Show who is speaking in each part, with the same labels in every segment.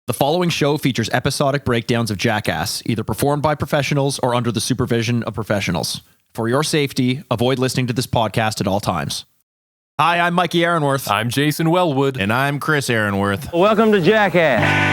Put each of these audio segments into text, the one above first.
Speaker 1: The following show features episodic breakdowns of Jackass, either performed by professionals or under the supervision of professionals. For your safety, avoid listening to this podcast at all times. Hi, I'm Mikey Aaronworth.
Speaker 2: I'm Jason Wellwood.
Speaker 3: And I'm Chris Aaronworth.
Speaker 4: Welcome to Jackass.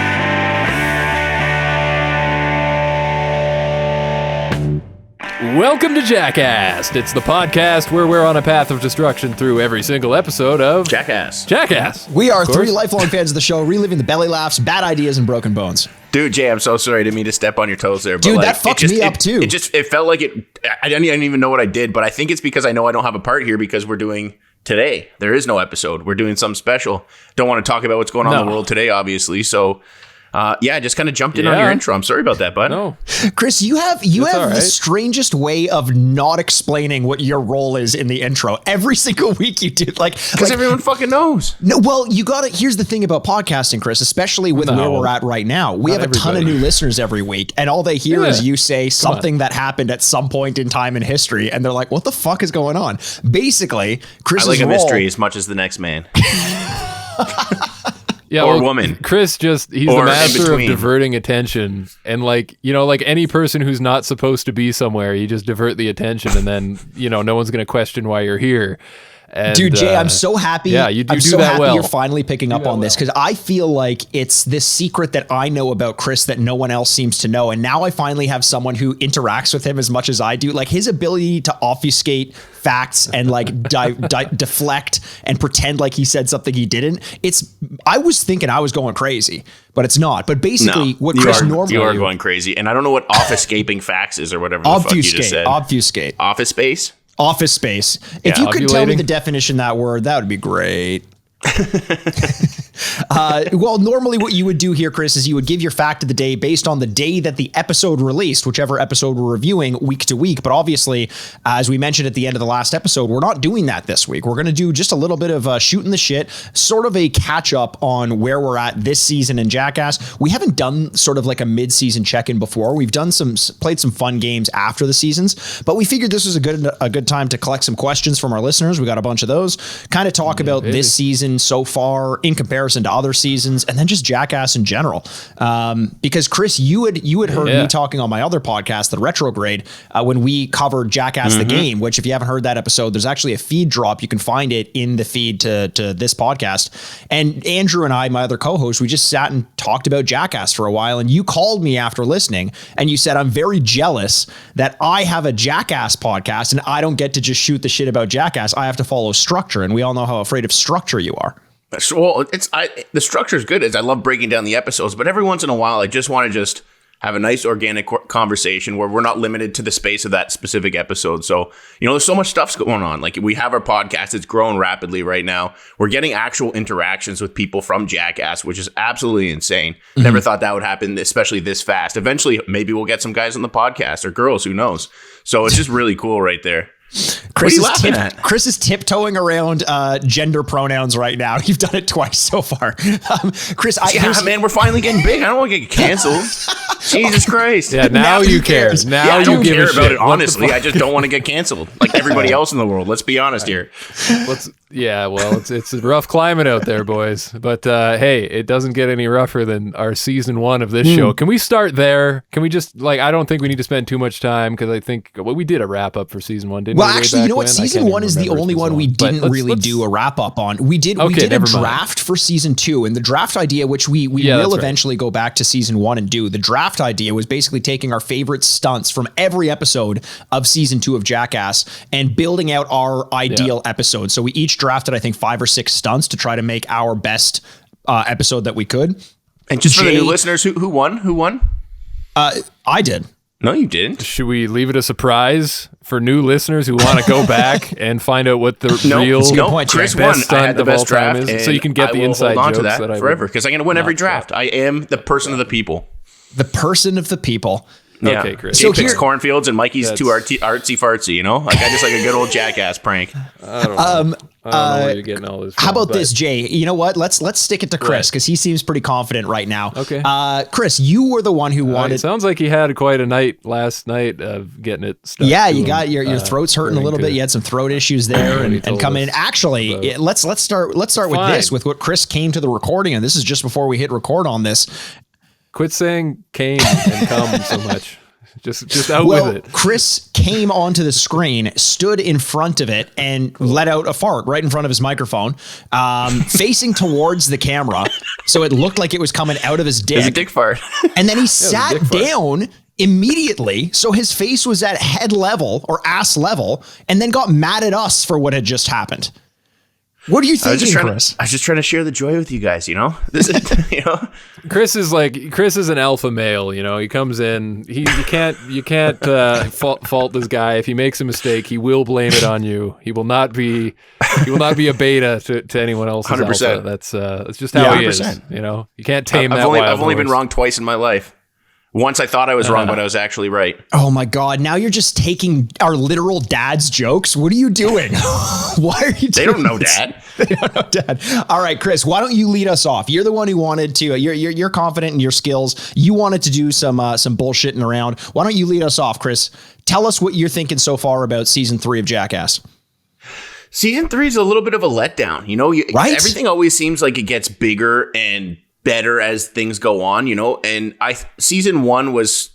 Speaker 2: Welcome to Jackast. It's the podcast where we're on a path of destruction through every single episode of
Speaker 3: Jackass.
Speaker 2: Jackass.
Speaker 1: We are three lifelong fans of the show, reliving the belly laughs, bad ideas, and broken bones.
Speaker 3: Dude, Jay, I'm so sorry. I didn't mean to step on your toes there. But
Speaker 1: dude, that fucked me up too.
Speaker 3: It felt like it. I didn't even know what I did, but I think it's because I know I don't have a part here because we're doing today. There is no episode. We're doing something special. Don't want to talk about what's going on in the world today, obviously. So, I just kind of jumped in on your intro. I'm sorry about that, bud.
Speaker 2: No,
Speaker 1: Chris, you have the strangest way of not explaining what your role is in the intro. Every single week you do, because
Speaker 3: everyone fucking knows.
Speaker 1: No, well, you got to. Here's the thing about podcasting, Chris, especially with where we're at right now. We have a ton of new listeners every week, and all they hear is you say something that happened at some point in time in history, and they're like, "What the fuck is going on?" Basically, Chris's
Speaker 3: I like a
Speaker 1: role,
Speaker 3: mystery as much as the next man.
Speaker 2: Yeah,
Speaker 3: or woman.
Speaker 2: Chris he's the master of diverting attention. And like any person who's not supposed to be somewhere, you just divert the attention and then, no one's going to question why you're here. And,
Speaker 1: dude, Jay, I'm so happy.
Speaker 2: Yeah, you do
Speaker 1: I'm so
Speaker 2: that
Speaker 1: happy
Speaker 2: well.
Speaker 1: You're finally picking up on this because I feel like it's this secret that I know about Chris that no one else seems to know. And now I finally have someone who interacts with him as much as I do. Like his ability to obfuscate facts and like deflect and pretend like he said something he didn't. I was thinking I was going crazy, but it's not. But basically, what Chris normally
Speaker 3: you are going crazy, and I don't know what obfuscating facts is or whatever.
Speaker 1: Obfuscate.
Speaker 3: The fuck you just said.
Speaker 1: Obfuscate.
Speaker 3: Office space.
Speaker 1: Office space. If you could tell me the definition of that word, that would be great. Well, normally what you would do here, Chris, is you would give your fact of the day based on the day that the episode released, whichever episode we're reviewing week to week. But obviously, as we mentioned at the end of the last episode, we're not doing that this week. We're going to do just a little bit of shooting the shit, sort of a catch up on where we're at this season in Jackass. We haven't done sort of like a mid-season check-in before. We've done played some fun games after the seasons, but we figured this was a good time to collect some questions from our listeners. We got a bunch of those. Kind of talk about this season so far in comparison to other seasons, and then just Jackass in general. Because Chris, you had heard me talking on my other podcast, The Retrograde, when we covered Jackass the game, which if you haven't heard that episode, there's actually a feed drop. You can find it in the feed to this podcast. And Andrew and I, my other co-host, we just sat and talked about Jackass for a while. And you called me after listening and you said, I'm very jealous that I have a Jackass podcast and I don't get to just shoot the shit about Jackass. I have to follow structure. And we all know how afraid of structure you are.
Speaker 3: Well, the structure is good. I love breaking down the episodes, but every once in a while, I just want to have a nice organic conversation where we're not limited to the space of that specific episode. So, there's so much stuff's going on. Like we have our podcast. It's growing rapidly right now. We're getting actual interactions with people from Jackass, which is absolutely insane. Mm-hmm. Never thought that would happen, especially this fast. Eventually, maybe we'll get some guys on the podcast or girls, who knows? So it's just really cool right there.
Speaker 1: Chris is tiptoeing around gender pronouns right now. You've done it twice so far. Chris,
Speaker 3: man, we're finally getting big. I don't want to get canceled. Jesus Christ.
Speaker 2: Yeah, now you care. Now
Speaker 3: I don't
Speaker 2: you give
Speaker 3: care
Speaker 2: a
Speaker 3: about
Speaker 2: shit.
Speaker 3: it, honestly. I just don't want to get canceled like everybody else in the world. Let's be honest here.
Speaker 2: It's a rough climate out there, boys. But hey, it doesn't get any rougher than our season 1 of this show. Can we start there? Can we just I don't think we need to spend too much time because I think we did a wrap up for season 1, didn't we?
Speaker 1: Well, actually, you know what? Season 1 is the only one we didn't really do a wrap up on. We did a draft for season 2, and the draft idea, which we will eventually go back to season 1 and do. The draft idea was basically taking our favorite stunts from every episode of season 2 of Jackass and building out our ideal episode. So we each drafted, I think, 5 or 6 stunts to try to make our best episode that we could.
Speaker 3: And just for the new listeners, who won? Who won?
Speaker 1: I did.
Speaker 3: No, you didn't.
Speaker 2: Should we leave it a surprise for new listeners who want to go back and find out what the
Speaker 3: Chris won. I had the best draft
Speaker 2: is, so you can get the inside jokes
Speaker 3: that forever because I'm going to win every draft. I am the person of the people.
Speaker 1: The person of the people.
Speaker 3: Yeah.
Speaker 2: Okay, Chris.
Speaker 3: Jay picks cornfields and Mikey's too artsy fartsy, I just like a good old Jackass prank.
Speaker 2: I don't know. I don't know where you're getting all this from.
Speaker 1: How about this, Jay? You know what? Let's stick it to Chris because he seems pretty confident right now.
Speaker 2: Okay.
Speaker 1: Chris, you were the one who wanted.
Speaker 2: It sounds like he had quite a night last night of getting it stuck.
Speaker 1: Yeah, you got your throat's hurting a little bit. You had some throat issues there and coming in. Actually, let's start with this, with what Chris came to the recording, and this is just before we hit record on this.
Speaker 2: Quit saying came and come so much. Just out with it.
Speaker 1: Chris came onto the screen, stood in front of it, and let out a fart right in front of his microphone, facing towards the camera, so it looked like it was coming out of his dick.
Speaker 3: It was a dick fart.
Speaker 1: And then he sat down immediately, so his face was at head level or ass level, and then got mad at us for what had just happened. What are you thinking, Chris?
Speaker 3: I was just trying to share the joy with you guys, you know? This is, you know?
Speaker 2: Chris is an alpha male, you know. He comes in, you can't fault this guy. If he makes a mistake, he will blame it on you. He will not be a beta to anyone else's
Speaker 3: 100%.
Speaker 2: alpha. That's just how he is,
Speaker 3: 100%.
Speaker 2: you know. You can't tame that.
Speaker 3: I've only been wrong twice in my life. Once I thought I was wrong, but I was actually right.
Speaker 1: Oh my God. Now you're just taking our literal dad's jokes. What are you doing? Why are you doing
Speaker 3: They don't know
Speaker 1: this?
Speaker 3: Dad.
Speaker 1: They don't know Dad. All right, Chris, why don't you lead us off? You're the one who wanted to, you're confident in your skills. You wanted to do some bullshitting around. Why don't you lead us off, Chris? Tell us what you're thinking so far about season 3 of Jackass.
Speaker 3: Season 3 is a little bit of a letdown. You know,
Speaker 1: right?
Speaker 3: Everything always seems like it gets bigger and better as things go on, you know, and season 1 was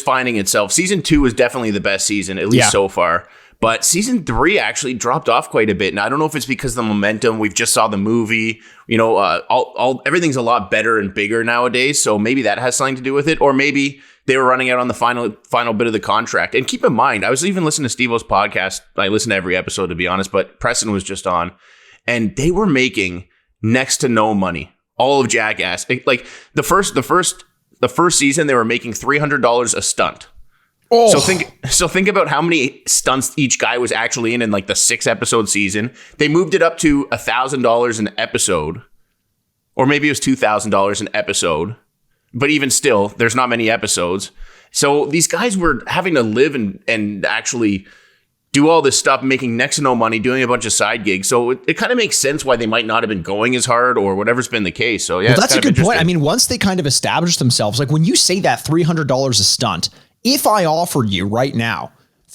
Speaker 3: finding itself. Season 2 was definitely the best season, at least so far. But season 3 actually dropped off quite a bit. And I don't know if it's because of the momentum. We've just saw the movie, you know, everything's a lot better and bigger nowadays. So maybe that has something to do with it. Or maybe they were running out on the final bit of the contract. And keep in mind, I was even listening to SteveO's podcast. I listen to every episode, to be honest, but Preston was just on. And they were making next to no money. All of Jackass. Like the first season, they were making $300 a stunt. Oh. So think about how many stunts each guy was actually in like the 6-episode season. They moved it up to $1,000 an episode, or maybe it was $2,000 an episode. But even still, there's not many episodes. So these guys were having to live and actually do all this stuff, making next to no money, doing a bunch of side gigs. So it kind of makes sense why they might not have been going as hard or whatever's been the case. So yeah,
Speaker 1: well, that's a good point. I mean, once they kind of established themselves, like when you say that $300 a stunt, if I offered you right now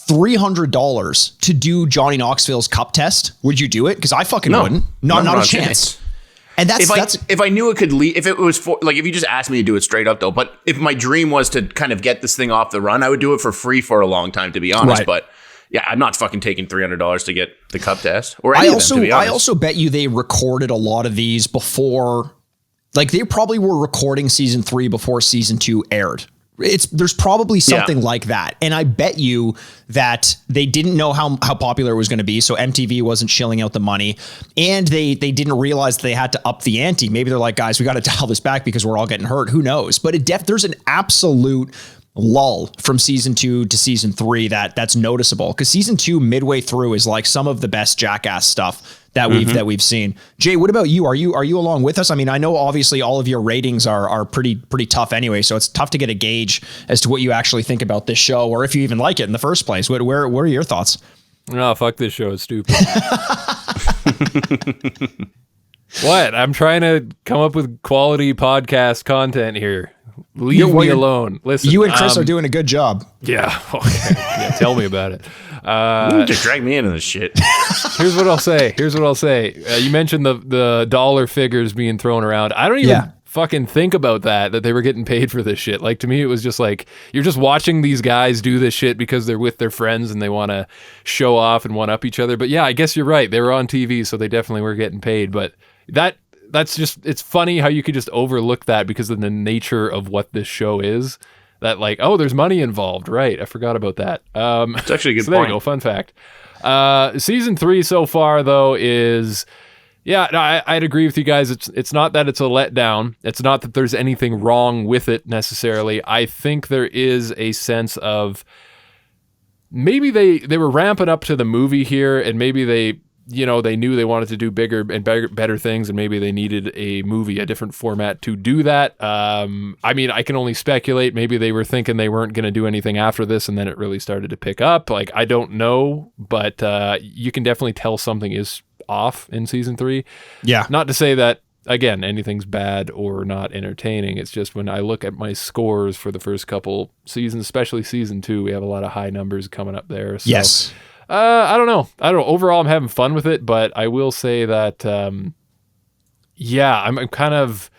Speaker 1: $300 to do Johnny Knoxville's cup test, would you do it? Because I fucking wouldn't. Not a chance. And
Speaker 3: if I knew it could lead, if it was for, like, if you just asked me to do it straight up though, but if my dream was to kind of get this thing off the run, I would do it for free for a long time, to be honest. Right. But yeah, I'm not fucking taking $300 to get the cup test or any of them, to be honest.
Speaker 1: I also bet you they recorded a lot of these before, like they probably were recording season 3 before season 2 aired. There's probably something like that. And I bet you that they didn't know how popular it was going to be. So MTV wasn't shilling out the money, and they didn't realize they had to up the ante. Maybe they're like, guys, we got to dial this back because we're all getting hurt. Who knows? But there's an absolute lull from season 2 to season 3 that's noticeable, because season 2 midway through is like some of the best Jackass stuff that we've seen. Jay, what about you? Are you along with us? I mean, I know obviously all of your ratings are pretty tough anyway, so it's tough to get a gauge as to what you actually think about this show, or if you even like it in the first place. What are your thoughts?
Speaker 2: No, fuck this show. It's stupid. What? I'm trying to come up with quality podcast content here. Leave me alone. Listen,
Speaker 1: you and Chris are doing a good job.
Speaker 2: Yeah. Okay. Yeah, tell me about it.
Speaker 3: Just drag me into this shit.
Speaker 2: Here's what I'll say. You mentioned the dollar figures being thrown around. I don't even fucking think about that they were getting paid for this shit. Like, to me, it was just like, you're just watching these guys do this shit because they're with their friends and they want to show off and one up each other. But yeah, I guess you're right. They were on TV, so they definitely were getting paid. But that's just, it's funny how you could just overlook that because of the nature of what this show is. That like, oh, there's money involved. Right. I forgot about that.
Speaker 3: It's actually a good point.
Speaker 2: There you go. Fun fact. Season 3 so far, though, is, I'd agree with you guys. It's not that it's a letdown. It's not that there's anything wrong with it necessarily. I think there is a sense of maybe they were ramping up to the movie here, and maybe they knew they wanted to do bigger and better things, and maybe they needed a different format to do that. I mean, I can only speculate. Maybe they were thinking they weren't going to do anything after this, and then it really started to pick up. Like, I don't know, but you can definitely tell something is off in season 3. Yeah. Not to say that, again, anything's bad or not entertaining. It's just when I look at my scores for the first couple seasons, especially season 2, we have a lot of high numbers coming up there. So,
Speaker 1: yes.
Speaker 2: I don't know. Overall, I'm having fun with it, but I will say that, I'm kind of,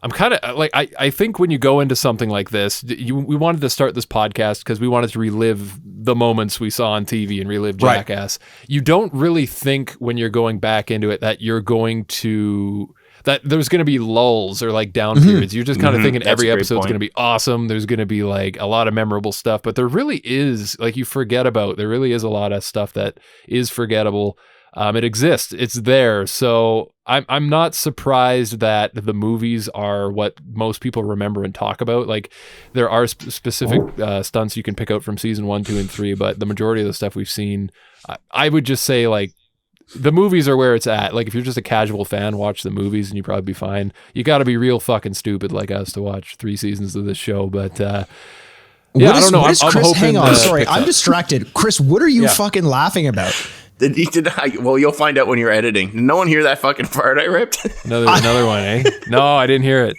Speaker 2: I'm kind of like, I think when you go into something like this, we wanted to start this podcast because we wanted to relive the moments we saw on TV and relive Jackass. Right. You don't really think when you're going back into it that you're going to, that there's going to be lulls or like down periods. You're just kind of thinking every episode's going to be awesome. There's going to be like a lot of memorable stuff, but there really is, like, you forget about, there really is a lot of stuff that is forgettable. It exists. It's there. So I'm not surprised that the movies are what most people remember and talk about. Like, there are specific stunts you can pick out from season 1, 2, and 3, but the majority of the stuff we've seen, I would just say, like, the movies are where it's at. Like, if you're just a casual fan, watch the movies and you probably be fine. You got to be real fucking stupid like us to watch 3 seasons of this show. But I don't know. I'm
Speaker 1: Chris,
Speaker 2: hoping.
Speaker 1: hang on, sorry, I'm distracted. Chris, what are you fucking laughing about?
Speaker 3: Well, you'll find out when you're editing. Did no one hear that fucking fart I ripped?
Speaker 2: Another one, eh? No, I didn't hear it.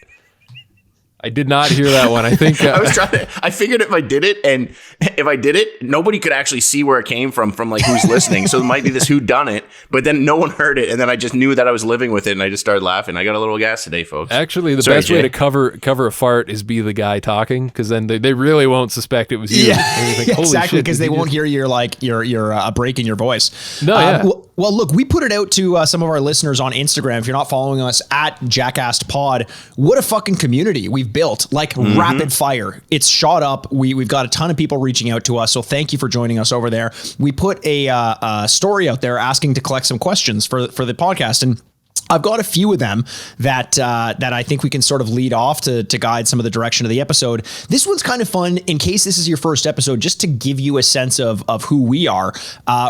Speaker 2: I did not hear that one. I think
Speaker 3: I figured if I did it, nobody could actually see where it came from like who's listening. So it might be this who done it, but then no one heard it, and then I just knew that I was living with it, and I just started laughing. I got a little gas today, folks.
Speaker 2: Actually, the best way to cover a fart is be the guy talking, because then they really won't suspect it was you.
Speaker 1: Yeah,
Speaker 2: think,
Speaker 1: exactly, because they won't hear your a break in your voice.
Speaker 2: No, yeah.
Speaker 1: Well, look, we put it out to some of our listeners on Instagram. If you're not following us at Jackast Pod, what a fucking community we've built, like rapid fire. It's shot up. We've got a ton of people reaching out to us. So thank you for joining us over there. We put a story out there asking to collect some questions for the podcast. And I've got a few of them that I think we can sort of lead off to guide some of the direction of the episode. This one's kind of fun in case this is your first episode, just to give you a sense of who we are.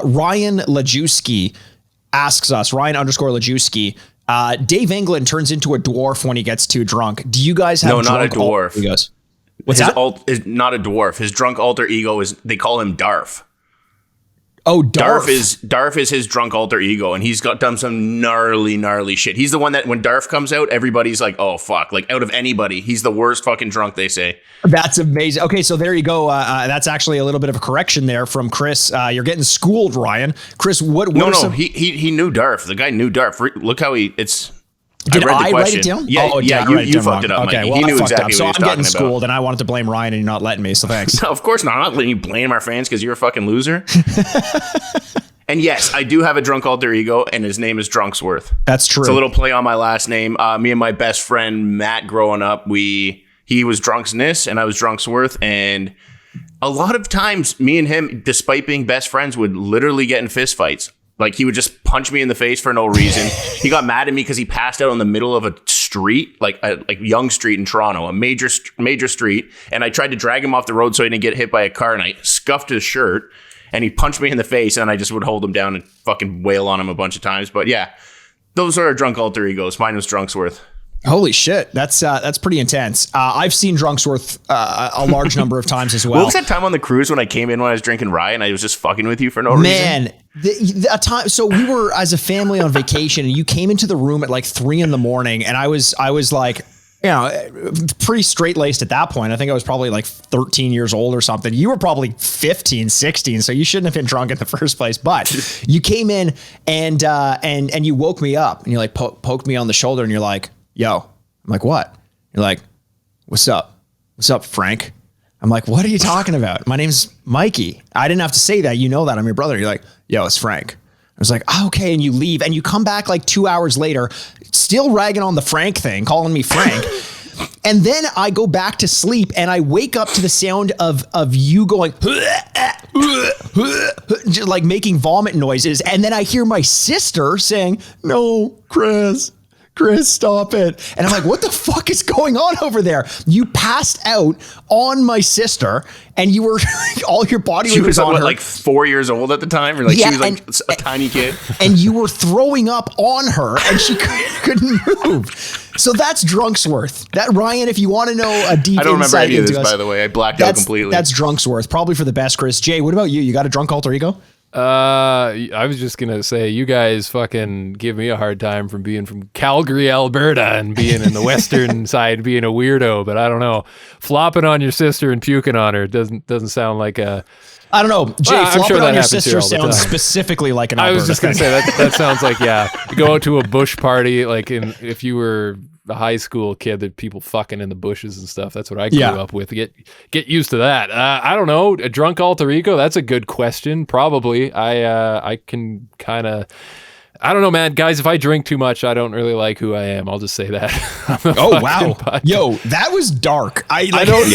Speaker 1: Ryan Lajewski asks us, Ryan_Lajewski, Dave England turns into a dwarf when he gets too drunk. Do you guys have
Speaker 3: not a dwarf?
Speaker 1: Egos? What's that?
Speaker 3: Is not a dwarf. His drunk alter ego is, they call him Darf.
Speaker 1: Oh, Darf
Speaker 3: is his drunk alter ego, and he's done some gnarly shit. He's the one that when Darf comes out, everybody's like, oh fuck, like out of anybody, he's the worst fucking drunk, they say.
Speaker 1: That's amazing. Okay, so there you go. That's actually a little bit of a correction there from Chris. You're getting schooled, Ryan. Chris, what
Speaker 3: he knew Darf. The guy knew Darf. Look how
Speaker 1: Did I write it down?
Speaker 3: Yeah, you fucked it up.
Speaker 1: Okay,
Speaker 3: Mikey.
Speaker 1: well,
Speaker 3: he knew exactly what he was
Speaker 1: so
Speaker 3: talking
Speaker 1: I'm getting
Speaker 3: about.
Speaker 1: schooled, and I wanted to blame Ryan, and you're not letting me. So thanks.
Speaker 3: No, of course not. I'm not letting you blame our fans because you're a fucking loser. And yes, I do have a drunk alter ego, and his name is Drunksworth.
Speaker 1: That's true.
Speaker 3: It's a little play on my last name. Me and my best friend Matt, growing up, he was Drunksness, and I was Drunksworth, and a lot of times, me and him, despite being best friends, would literally get in fistfights. Like, he would just punch me in the face for no reason. He got mad at me because he passed out on the middle of a street, like Yonge Street in Toronto, a major street. And I tried to drag him off the road so he didn't get hit by a car. And I scuffed his shirt, and he punched me in the face. And I just would hold him down and fucking wail on him a bunch of times. But yeah, those are our drunk alter egos. Mine was Drunksworth.
Speaker 1: Holy shit, that's pretty intense. I've seen Drunksworth a large number of times as well.
Speaker 3: What was that time on the cruise when I came in when I was drinking rye and I was just fucking with you for no reason?
Speaker 1: Man, a time. So we were as a family on vacation, and you came into the room at like 3 a.m, and I was like, you know, pretty straight laced at that point. I think I was probably like 13 years old or something. You were probably 15, 16, so you shouldn't have been drunk in the first place. But you came in and you woke me up, and you like poked me on the shoulder, and you're like, yo. I'm like, what? You're like, what's up? What's up, Frank? I'm like, what are you talking about? My name's Mikey. I didn't have to say that. You know that I'm your brother. You're like, yo, it's Frank. I was like, oh, okay. And you leave, and you come back like 2 hours later, still ragging on the Frank thing, calling me Frank. And then I go back to sleep, and I wake up to the sound of you going, just like making vomit noises. And then I hear my sister saying, no, Chris, stop it. And I'm like, what the fuck is going on over there? You passed out on my sister, and you were all your body
Speaker 3: she was
Speaker 1: on her.
Speaker 3: Like 4 years old at the time, or like she was like a tiny kid,
Speaker 1: and you were throwing up on her, and she couldn't move. So that's Drunksworth. That, Ryan, if you want to know a deep insight, I don't remember any of this,
Speaker 3: by the way. I blacked out completely.
Speaker 1: That's Drunksworth, probably for the best. Chris, Jay, what about you? You got a drunk alter ego?
Speaker 2: I was just gonna say, you guys fucking give me a hard time from being from Calgary, Alberta, and being in the western side, being a weirdo. But I don't know, flopping on your sister and puking on her doesn't sound like a.
Speaker 1: I don't know, Jay.
Speaker 2: Well,
Speaker 1: flopping on your sister sounds specifically like an Alberta.
Speaker 2: I was just gonna say that sounds like, yeah, you go out to a bush party, like if you were a high school kid that people fucking in the bushes and stuff. That's what I grew up with. Get used to that. I don't know. A drunk alter ego? That's a good question. Probably. I can kind of... I don't know, man. Guys, if I drink too much, I don't really like who I am. I'll just say that.
Speaker 1: Oh, wow. Yo, that was dark. I
Speaker 2: don't...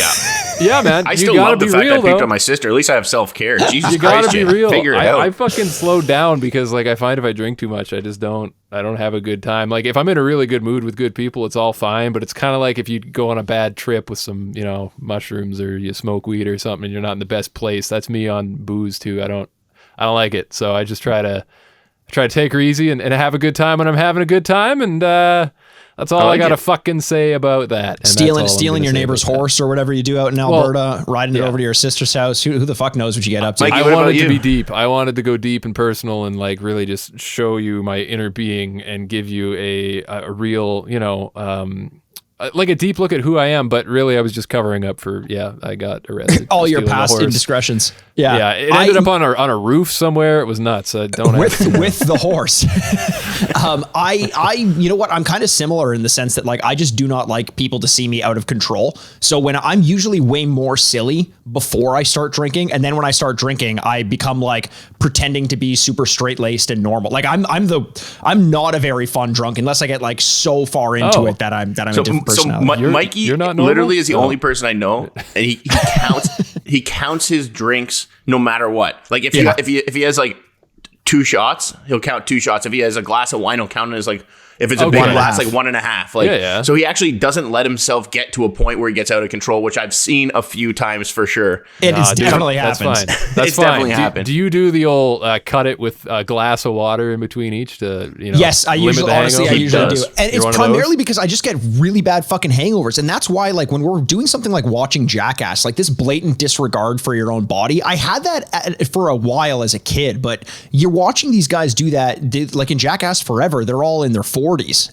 Speaker 2: Yeah, man.
Speaker 3: I still love the fact I picked on my sister. At least I have self-care. Jesus
Speaker 2: you
Speaker 3: Christ,
Speaker 2: gotta be real.
Speaker 3: Figure it out.
Speaker 2: I fucking slowed down because like I find if I drink too much, I don't have a good time. Like if I'm in a really good mood with good people, it's all fine. But it's kind of like if you go on a bad trip with some, mushrooms or you smoke weed or something and you're not in the best place. That's me on booze too. I don't like it. So I just try to take her easy and have a good time when I'm having a good time. And that's all I gotta fucking say about that. And
Speaker 1: stealing your neighbor's horse or whatever you do out in Alberta, riding it over to your sister's house. Who the fuck knows what you get up to?
Speaker 3: Mikey,
Speaker 2: I wanted to be deep. I wanted to go deep and personal and like really just show you my inner being and give you a real, like a deep look at who I am, but really I was just covering up for, I got arrested.
Speaker 1: All your past indiscretions. Yeah.
Speaker 2: Yeah. It ended up on a roof somewhere. It was nuts. I don't
Speaker 1: with the horse. You know what? I'm kind of similar in the sense that like, I just do not like people to see me out of control. So when I'm usually way more silly before I start drinking. And then when I start drinking, I become like pretending to be super straight laced and normal. Like I'm not a very fun drunk unless I get like so far into it that I'm a different personality.
Speaker 3: So Mikey you're not literally is the only person I know, and he counts his drinks no matter what. Like if he has like 2 shots, he'll count 2 shots. If he has a glass of wine, he'll count it as like, if it's a big glass, like 1.5. Like, so he actually doesn't let himself get to a point where he gets out of control, which I've seen a few times for sure.
Speaker 1: Definitely happens.
Speaker 2: That's fine. That's fine.
Speaker 3: Definitely happened.
Speaker 2: Do you do the old cut it with a glass of water in between each to,
Speaker 1: Yes, I usually do. And it's primarily because I just get really bad fucking hangovers. And that's why, like, when we're doing something like watching Jackass, like this blatant disregard for your own body, I had that for a while as a kid, but you're watching these guys do that, like in Jackass Forever, they're all in their 40s.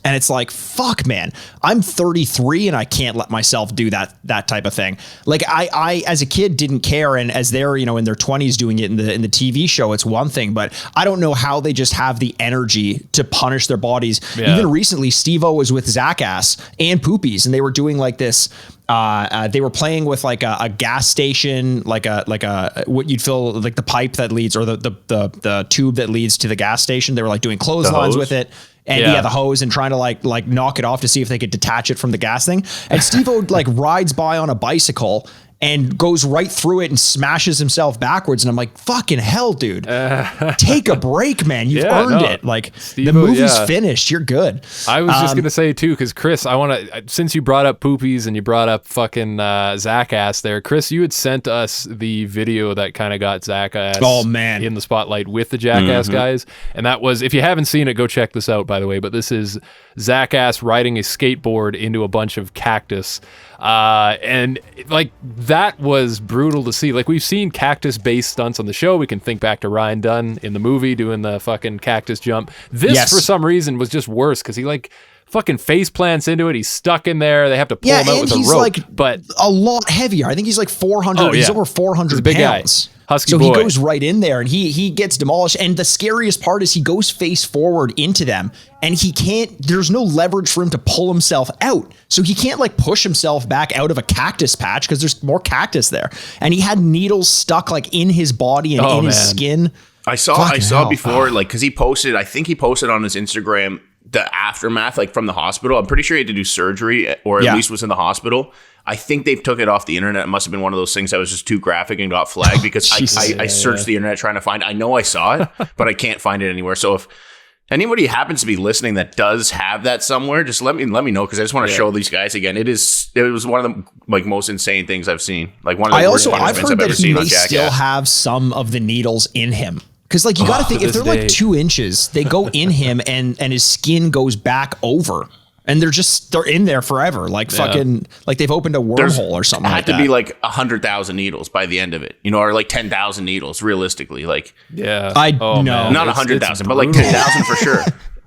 Speaker 1: And it's like, fuck, man, I'm 33 and I can't let myself do that type of thing. Like I as a kid didn't care. And as they're, in their 20s doing it in the TV show, it's one thing, but I don't know how they just have the energy to punish their bodies. Yeah. Even recently, SteveO was with Jackass and Poopies, and they were doing like this. They were playing with like a gas station, like a what you'd fill like the pipe that leads or the tube that leads to the gas station. They were like doing clotheslines with it. And the hose and trying to like knock it off to see if they could detach it from the gas thing. And SteveO like rides by on a bicycle and goes right through it and smashes himself backwards. And I'm like, fucking hell, dude, take a break, man. You've earned it. Like SteveO, the movie's finished. You're good.
Speaker 2: I was just going to say too, because Chris, I want to, since you brought up Poopies and you brought up fucking Jackass there, Chris, you had sent us the video that kind of got Jackass in the spotlight with the Jackass guys. And that was, if you haven't seen it, go check this out, by the way. But this is Jackass riding a skateboard into a bunch of cactus. And like that was brutal to see. Like we've seen cactus based stunts on the show. We can think back to Ryan Dunn in the movie doing the fucking cactus jump. This for some reason was just worse because he like fucking face plants into it. He's stuck in there. They have to pull him out with a rope. Like
Speaker 1: but a lot heavier. I think he's like 400. He's over 400
Speaker 2: big
Speaker 1: pounds.
Speaker 2: Guy. Husky
Speaker 1: so
Speaker 2: boy.
Speaker 1: He goes right in there and he gets demolished. And the scariest part is he goes face forward into them and there's no leverage for him to pull himself out. So he can't like push himself back out of a cactus patch because there's more cactus there. And he had needles stuck like in his body and in his skin.
Speaker 3: I saw before, like, cause I think he posted on his Instagram the aftermath, like from the hospital. I'm pretty sure he had to do surgery or at least was in the hospital. I think they've took it off the internet. It must have been one of those things that was just too graphic and got flagged because I searched the internet trying to find. I know I saw it, but I can't find it anywhere. So if anybody happens to be listening that does have that somewhere, just let me know because I just want to show these guys again. It was one of the like most insane things I've seen. Like one of the worst punishments I've ever seen on Jackass.
Speaker 1: Still have some of the needles in him. Because like you got to think if they're like 2 inches, they go in him and his skin goes back over. And they're in there forever, like fucking, like they've opened a wormhole or something like that.
Speaker 3: Had to be like 100,000 needles by the end of it, or like 10,000 needles realistically. Like,
Speaker 2: not
Speaker 3: 100,000, but like 10,000 for sure.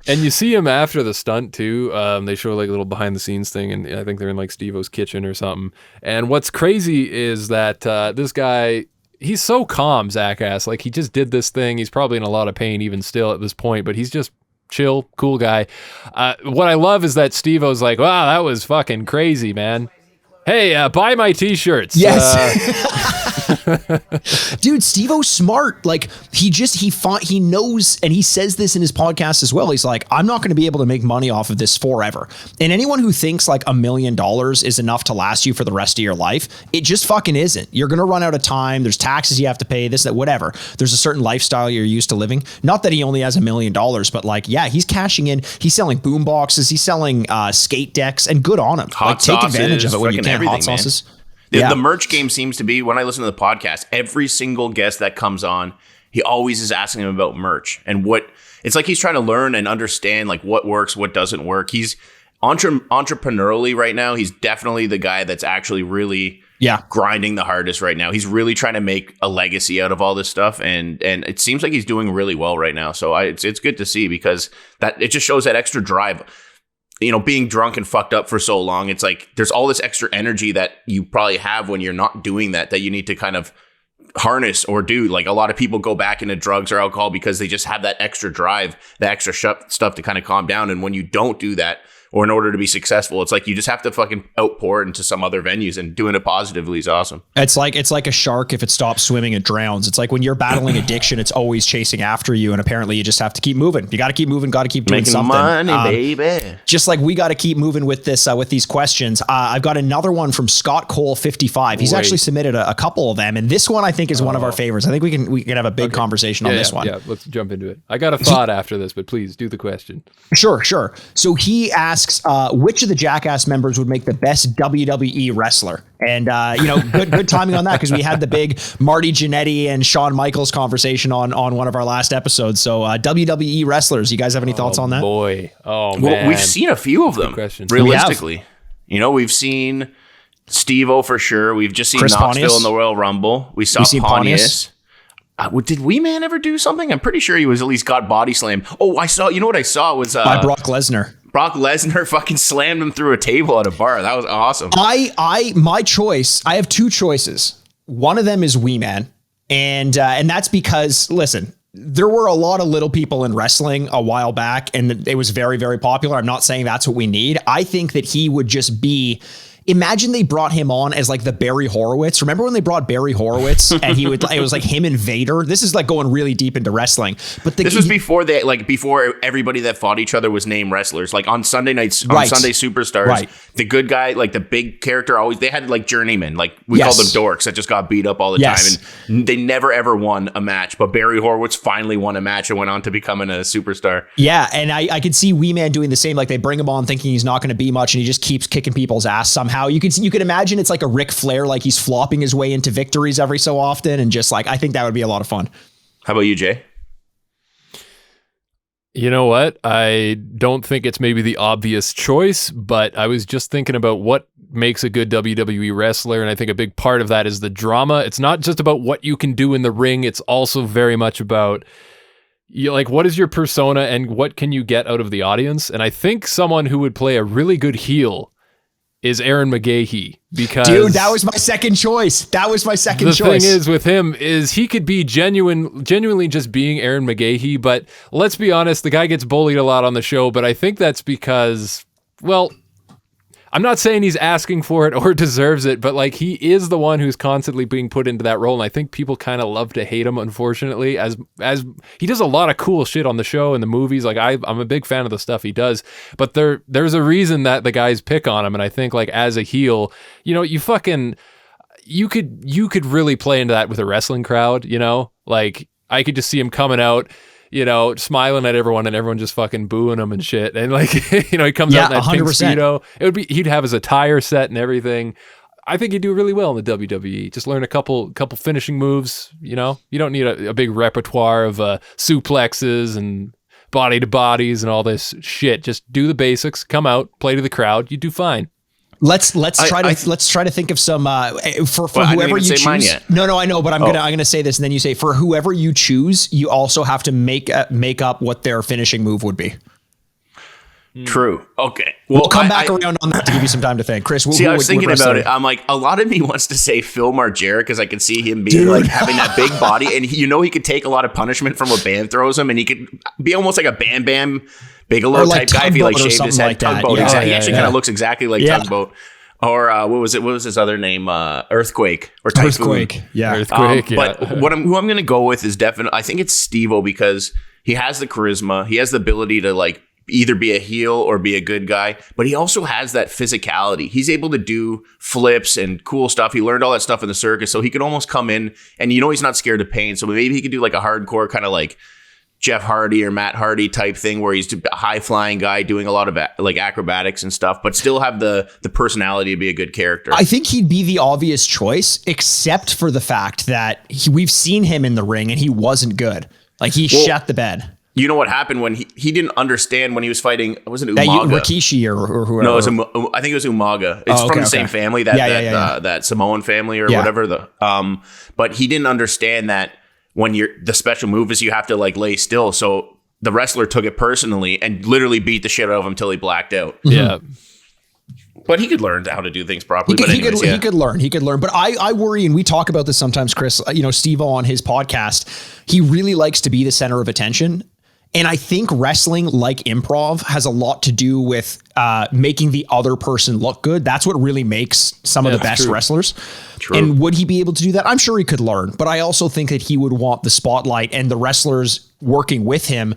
Speaker 2: And you see him after the stunt too. They show like a little behind the scenes thing, and I think they're in like SteveO's kitchen or something. And what's crazy is that this guy, he's so calm, Jackass. Like he just did this thing. He's probably in a lot of pain even still at this point, but he's just chill, cool guy. What I love is that SteveO's like, wow, that was fucking crazy, man. Hey, buy my t-shirts.
Speaker 1: Yes. Dude, SteveO's smart. Like he knows, and he says this in his podcast as well. He's like, I'm not going to be able to make money off of this forever. And anyone who thinks like $1 million is enough to last you for the rest of your life, it just fucking isn't. You're going to run out of time. There's taxes you have to pay, this, that, whatever. There's a certain lifestyle you're used to living. Not that he only has $1 million, but like, yeah, he's cashing in. He's selling boom boxes. He's selling skate decks, and good on him.
Speaker 3: Hot sauces,
Speaker 1: take advantage of it when you can. Hot sauces.
Speaker 3: The merch game seems to be, when I listen to the podcast, every single guest that comes on, he always is asking him about merch and what it's like. He's trying to learn and understand like what works, what doesn't work. He's entrepreneurially right now. He's definitely the guy that's actually really grinding the hardest right now. He's really trying to make a legacy out of all this stuff. And it seems like he's doing really well right now. So it's good to see, because that it just shows that extra drive. You know, being drunk and fucked up for so long, it's like there's all this extra energy that you probably have when you're not doing that you need to kind of harness or do. Like a lot of people go back into drugs or alcohol because they just have that extra drive, the extra stuff to kind of calm down. And when you don't do that, or in order to be successful, it's like you just have to fucking outpour it into some other venues, and doing it positively is awesome. It's
Speaker 1: like a shark. If it stops swimming, it drowns. It's like when you're battling addiction, it's always chasing after you, and apparently you just have to keep moving. You got to keep moving, got to keep doing
Speaker 3: making
Speaker 1: something.
Speaker 3: Money, baby.
Speaker 1: Just like we got to keep moving with this, with these questions. I've got another one from Scott Cole 55. He's actually submitted a couple of them, and this one I think is one of our favorites. I think we can have a big conversation on this one.
Speaker 2: Yeah, let's jump into it. I got a thought after this, but please do the question.
Speaker 1: Sure. So he asks, which of the Jackass members would make the best WWE wrestler? And, good timing on that, because we had the big Marty Jannetty and Shawn Michaels conversation on one of our last episodes. So WWE wrestlers, you guys have any thoughts on that?
Speaker 2: Man.
Speaker 3: Well, we've seen a few of them, realistically. We've seen SteveO for sure. We've just seen Knoxville Pontius in the Royal Rumble. We saw Pontius. Did Wee Man ever do something? I'm pretty sure he was at least got body slammed. Oh, I saw, what I saw was
Speaker 1: by Brock Lesnar.
Speaker 3: Brock Lesnar fucking slammed him through a table at a bar. That was awesome.
Speaker 1: My choice, I have two choices. One of them is Wee Man. And that's because, listen, there were a lot of little people in wrestling a while back, and it was very, very popular. I'm not saying that's what we need. I think that he would just be... Imagine they brought him on as like the Barry Horowitz. Remember when they brought Barry Horowitz and it was like him and Vader? This is like going really deep into wrestling. But this was before
Speaker 3: before everybody that fought each other was named wrestlers. Like on Sunday nights, on Sunday Superstars, the good guy, like the big character, they had like journeymen, like we called them dorks that just got beat up all the time. And they never ever won a match. But Barry Horowitz finally won a match and went on to becoming a superstar.
Speaker 1: Yeah. And I could see Wee Man doing the same. Like they bring him on thinking he's not going to be much, and he just keeps kicking people's ass somehow. You could imagine it's like a Ric Flair, like he's flopping his way into victories every so often, and just like I think that would be a lot of fun.
Speaker 3: How about you, Jay?
Speaker 2: You know what? I don't think it's maybe the obvious choice, but I was just thinking about what makes a good WWE wrestler, and I think a big part of that is the drama. It's not just about what you can do in the ring, it's also very much about what is your persona and what can you get out of the audience. And I think someone who would play a really good heel is Ehren McGhehey, because
Speaker 1: dude, that was my second choice. The
Speaker 2: thing is with him is he could be genuinely just being Ehren McGhehey, but let's be honest, the guy gets bullied a lot on the show, but I think that's because, well, I'm not saying he's asking for it or deserves it, but like he is the one who's constantly being put into that role, and I think people kind of love to hate him, unfortunately, as he does a lot of cool shit on the show and the movies. Like I'm a big fan of the stuff he does, but there's a reason that the guys pick on him, and I think like as a heel, you could really play into that with a wrestling crowd, like I could just see him coming out, smiling at everyone and everyone just fucking booing him and shit. And like, he comes out in that 100%. Pink Speedo. He'd have his attire set and everything. I think he'd do really well in the WWE. Just learn a couple finishing moves. You don't need a big repertoire of suplexes and body to bodies and all this shit. Just do the basics, come out, play to the crowd. You do fine.
Speaker 1: Let's try to think of some for whoever you choose. No, I know, but I'm gonna say this, and then you say for whoever you choose, you also have to make up what their finishing move would be.
Speaker 3: True. Okay.
Speaker 1: We'll come back around on that to give you some time to think. Chris,
Speaker 3: I was thinking about it. I'm like, a lot of me wants to say Phil Margera because I could see him being like having that big body, and he could take a lot of punishment from what Bam throws him, and he could be almost like a Bam Bam Bigelow type guy if he like shaved his head.
Speaker 1: Like
Speaker 3: Tugboat.
Speaker 1: Yeah.
Speaker 3: Exactly. He actually kind of looks exactly like Tugboat. Or what was it? What was his other name? Earthquake or Typhoon.
Speaker 1: Earthquake. Yeah.
Speaker 2: Earthquake.
Speaker 3: But who I'm going to go with is definitely. I think it's SteveO because he has the charisma. He has the ability to like either be a heel or be a good guy, but he also has that physicality. He's able to do flips and cool stuff. He learned all that stuff in the circus, so he could almost come in and he's not scared of pain. So maybe he could do like a hardcore kind of like Jeff Hardy or Matt Hardy type thing where he's a high flying guy doing a lot of like acrobatics and stuff, but still have the personality to be a good character.
Speaker 1: I think he'd be the obvious choice, except for the fact that we've seen him in the ring and he wasn't good. Like he shut the bed.
Speaker 3: You know what happened when he didn't understand when he was fighting? Was it Umaga?
Speaker 1: Rikishi or whoever?
Speaker 3: No, I think it was Umaga. It's from the same family, that Samoan family or whatever. But he didn't understand that when the special move is you have to like lay still. So the wrestler took it personally and literally beat the shit out of him till he blacked out.
Speaker 2: Yeah.
Speaker 3: But he could learn how to do things properly.
Speaker 1: He could learn. But I worry, and we talk about this sometimes, Chris, SteveO on his podcast, he really likes to be the center of attention. And I think wrestling, like improv, has a lot to do with making the other person look good. That's what really makes some of the best wrestlers. True. And would he be able to do that? I'm sure he could learn, but I also think that he would want the spotlight, and the wrestlers working with him,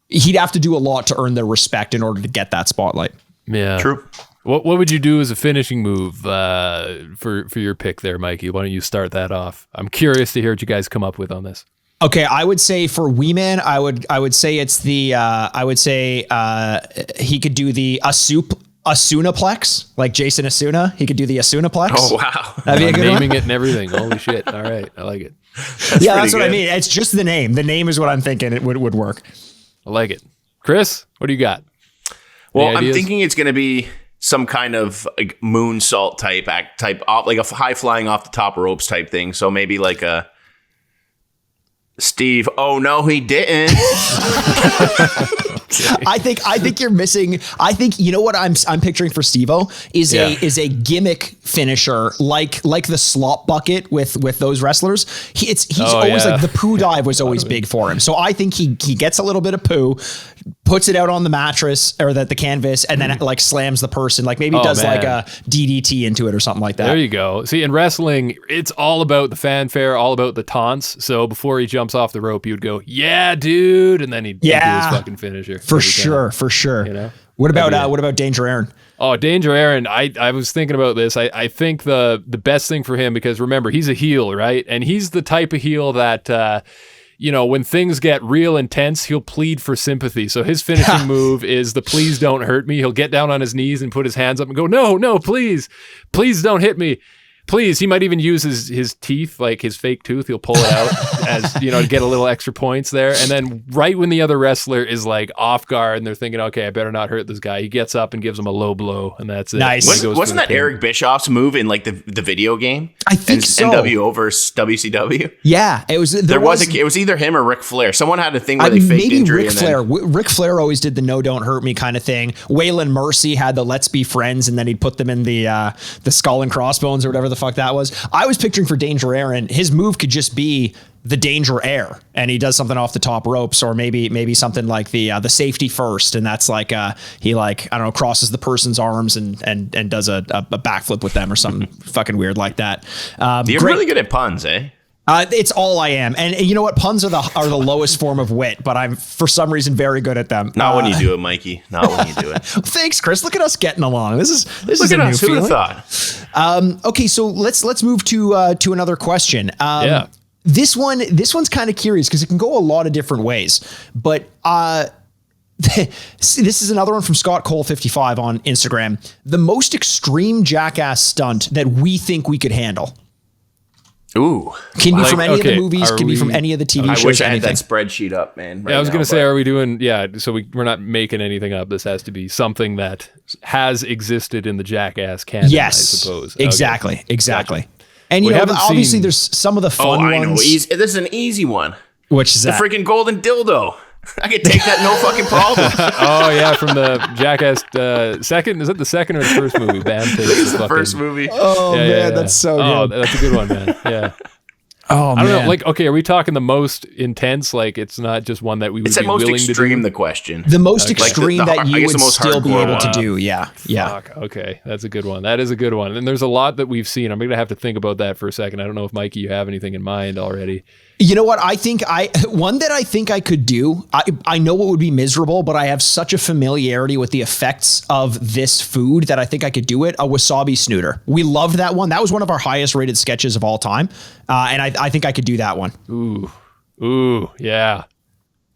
Speaker 1: he'd have to do a lot to earn their respect in order to get that spotlight.
Speaker 2: Yeah.
Speaker 3: True.
Speaker 2: What would you do as a finishing move for your pick there, Mikey? Why don't you start that off? I'm curious to hear what you guys come up with on this.
Speaker 1: Okay, I would say for Wee Man, I would say it's the he could do the Asunaplex, like Jason Asuna. He could do the Asunaplex.
Speaker 3: Oh wow,
Speaker 2: that'd be a good naming one. It and everything. Holy shit! All right, I like it.
Speaker 1: That's what I mean. It's just the name. The name is what I'm thinking it would work.
Speaker 2: I like it. Chris, what do you got?
Speaker 3: Well, I'm thinking it's going to be some kind of like moonsault type like a high flying off the top ropes type thing. So maybe like a Steve. Oh no, he didn't.
Speaker 1: I think you're missing. I think you know what I'm picturing for SteveO is a gimmick finisher like the slop bucket with those wrestlers. He's always like the poo dive was always big for him. So I think he gets a little bit of poo, puts it out on the mattress or the canvas, and then like slams the person. Like maybe does like a DDT into it or something like that.
Speaker 2: There you go. See, in wrestling, it's all about the fanfare, all about the taunts. So before he jumps off the rope, you would go, "Yeah, dude," and then he'd do his fucking finisher. For sure. You know? What
Speaker 1: about Danger Ehren?
Speaker 2: Oh, Danger Ehren. I was thinking about this. I think the best thing for him, because remember, he's a heel, right? And he's the type of heel that when things get real intense, he'll plead for sympathy. So his finishing move is the please don't hurt me. He'll get down on his knees and put his hands up and go, no, please don't hit me. Please. He might even use his teeth, like his fake tooth. He'll pull it out as, to get a little extra points there. And then right when the other wrestler is like off guard and they're thinking, okay, I better not hurt this guy, he gets up and gives him a low blow, and that's it.
Speaker 1: Nice.
Speaker 3: Wasn't that Eric Bischoff's move in like the video game?
Speaker 1: I think so.
Speaker 3: NWO versus WCW.
Speaker 1: Yeah, it was. It
Speaker 3: was either him or Ric Flair. Someone had a thing where they faked injury.
Speaker 1: Ric Flair. Ric Flair always did the "no, don't hurt me" kind of thing. Waylon Mercy had the "let's be friends," and then he'd put them in the skull and crossbones or whatever the fuck that was. I was picturing for Danger Ehren, his move could just be the Danger Air, and he does something off the top ropes, or maybe something like the safety first, and that's like he crosses the person's arms and does a backflip with them or something fucking weird like that.
Speaker 3: You're really good at puns, eh?
Speaker 1: It's all I am, and you know what? Puns are the lowest form of wit, but I'm for some reason very good at them.
Speaker 3: Not when you do it, Mikey. Not when you do it.
Speaker 1: Thanks, Chris. Look at us getting along. This is a new
Speaker 3: us. Who would have
Speaker 1: thought? Okay, so let's move to another question. This one's kind of curious because it can go a lot of different ways, but this is another one from Scott Cole 55 on Instagram. The most extreme Jackass stunt that we think we could handle.
Speaker 3: Ooh.
Speaker 1: Can be from any of the movies, can be from any of the TV shows.
Speaker 3: I wish I had that spreadsheet up, man.
Speaker 2: I was going to say, are we doing, so we're not making anything up. This has to be something that has existed in the Jackass canon, I suppose.
Speaker 1: Exactly. And obviously there's some of the fun ones.
Speaker 3: I know. This is an easy one.
Speaker 1: Which is
Speaker 3: the freaking golden dildo. I could take that no fucking problem.
Speaker 2: Oh yeah, from the Jackass second. Is it the second or the first movie? Bam takes
Speaker 3: It's the first movie.
Speaker 1: Oh man, that's so good.
Speaker 2: Oh, that's a good one, man. Yeah.
Speaker 1: Oh,
Speaker 2: I don't know. Like, okay, are we talking the most intense? Like, it's not just one that we would
Speaker 3: It's
Speaker 2: be
Speaker 3: at most
Speaker 2: willing to do.
Speaker 3: extreme. The question.
Speaker 1: The most
Speaker 3: Like
Speaker 1: extreme that you would still be
Speaker 3: hardcore
Speaker 1: able to
Speaker 3: one.
Speaker 1: do. Yeah. Yeah.
Speaker 2: Fuck, okay, that's a good one. That is a good one. And there's a lot that we've seen. I'm gonna have to think about that for a second. I don't know if Mikey, you have anything in mind already.
Speaker 1: You know what? One that I think I could do. I know it would be miserable, but I have such a familiarity with the effects of this food that I think I could do it. A wasabi snooter. We loved that one. That was one of our highest rated sketches of all time. And I think I could do that one.
Speaker 2: Ooh, yeah.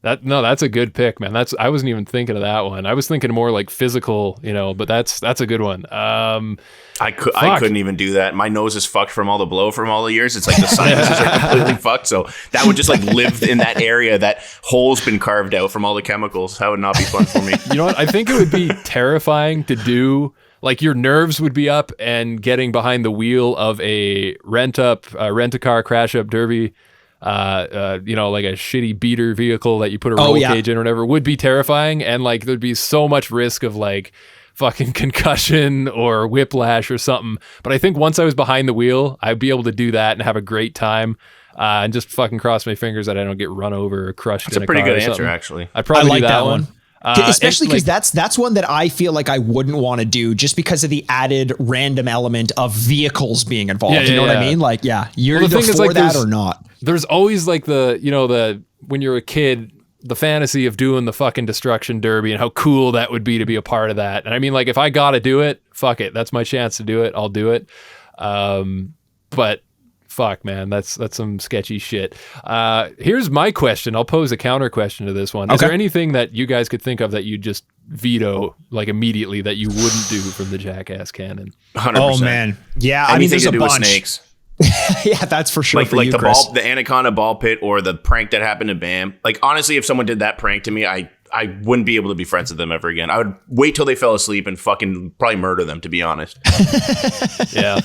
Speaker 2: That's a good pick, man. I wasn't even thinking of that one. I was thinking more like physical, but that's a good one.
Speaker 3: I couldn't even do that. My nose is fucked from all the blow from all the years. It's like the sinuses are completely fucked. So that would just like live in that area. That hole's been carved out from all the chemicals. That would not be fun for me.
Speaker 2: You know what? I think it would be terrifying to do. Like your nerves would be up, and getting behind the wheel of a rent-a-car crash-up derby, like a shitty beater vehicle that you put a roll cage in or whatever, would be terrifying. And like there'd be so much risk of like fucking concussion or whiplash or something. But I think once I was behind the wheel, I'd be able to do that and have a great time, and just fucking cross my fingers that I don't get run over or crushed in a car.
Speaker 3: That's a pretty good answer,
Speaker 2: something.
Speaker 3: Actually.
Speaker 2: I'd probably
Speaker 1: like
Speaker 2: do that one.
Speaker 1: Especially because that's one that I feel like I wouldn't want to do just because of the added random element of vehicles being involved. You know what I mean? Like, you're either for that or not.
Speaker 2: There's always like the when you're a kid, the fantasy of doing the fucking destruction derby and how cool that would be to be a part of that. And I mean, like, if I got to do it, fuck it. That's my chance to do it. I'll do it. But fuck, man, that's some sketchy shit. Here's my question. I'll pose a counter question to this one. Is there anything that you guys could think of that you just veto like immediately that you wouldn't do from the Jackass canon?
Speaker 3: 100%.
Speaker 1: Oh man, yeah.
Speaker 3: Anything
Speaker 1: I mean, there's
Speaker 3: to
Speaker 1: a
Speaker 3: do
Speaker 1: bunch.
Speaker 3: with snakes.
Speaker 1: Yeah, that's for sure.
Speaker 3: Like the
Speaker 1: Chris.
Speaker 3: the anaconda ball pit, or the prank that happened to Bam. Like, honestly, if someone did that prank to me, I wouldn't be able to be friends with them ever again. I would wait till they fell asleep and fucking probably murder them, to be honest.
Speaker 2: Yeah.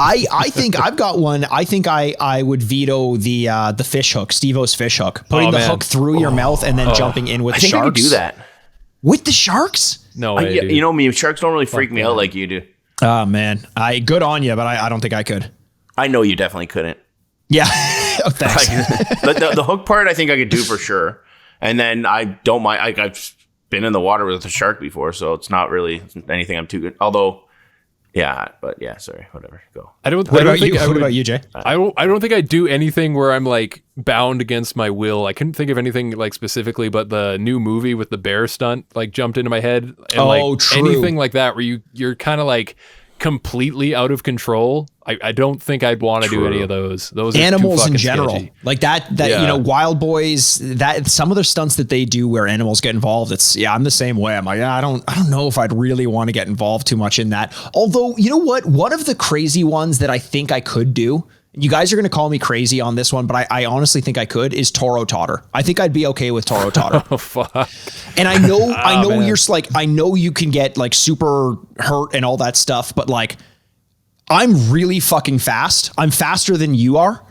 Speaker 1: I think I've got one. I think I would veto the fish hook, SteveO's fish hook, putting the hook through your mouth and then jumping in with the sharks.
Speaker 3: I think I could do that
Speaker 1: with the sharks.
Speaker 2: No way, dude.
Speaker 3: You know me, sharks don't really freak me out like you do.
Speaker 1: Oh man, good on you, but I don't think I could.
Speaker 3: I know you definitely couldn't.
Speaker 1: Yeah. Oh, thanks.
Speaker 3: The hook part, I think I could do for sure. And then I don't mind. I've been in the water with a shark before, so it's not really anything I'm too good. Although, sorry, whatever. Go.
Speaker 1: What about you, Jay?
Speaker 2: I don't think I'd do anything where I'm like bound against my will. I couldn't think of anything like specifically, but the new movie with the bear stunt like jumped into my head. And
Speaker 1: true.
Speaker 2: Anything like that where you're kind of like completely out of control. I don't think I'd want to do any of those. Those are
Speaker 1: animals
Speaker 2: too
Speaker 1: in general,
Speaker 2: sketchy.
Speaker 1: like that. Wild Boys. That some of the stunts that they do where animals get involved. I'm the same way. I'm like, I don't know if I'd really want to get involved too much in that. Although, you know what? One of the crazy ones that I think I could do. You guys are going to call me crazy on this one, but I honestly think I could, is Toro Totter. I think I'd be okay with Toro Totter.
Speaker 2: Oh, fuck.
Speaker 1: And I know you're like, I know you can get like super hurt and all that stuff, but like, I'm really fucking fast. I'm faster than you are.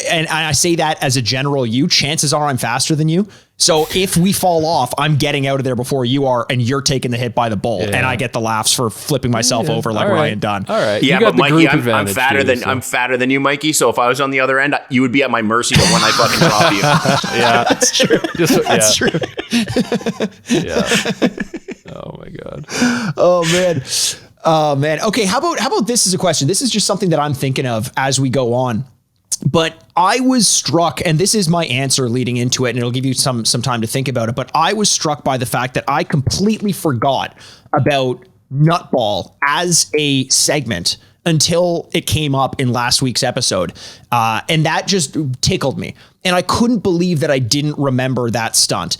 Speaker 1: And I say that as a general chances are I'm faster than you. So if we fall off, I'm getting out of there before you are, and you're taking the hit by the bull, and I get the laughs for flipping myself over like Ryan Dunn.
Speaker 2: All right.
Speaker 3: Yeah, but Mikey, I'm fatter than you, Mikey. So if I was on the other end, you would be at my mercy to when I fucking drop you.
Speaker 2: Yeah,
Speaker 1: that's true. That's true.
Speaker 2: Yeah. Oh my God.
Speaker 1: Oh man. Okay. How about this as a question? This is just something that I'm thinking of as we go on. But I was struck, and this is my answer leading into it, and it'll give you some time to think about it. But I was struck by the fact that I completely forgot about Nutball as a segment until it came up in last week's episode. And that just tickled me. And I couldn't believe that I didn't remember that stunt.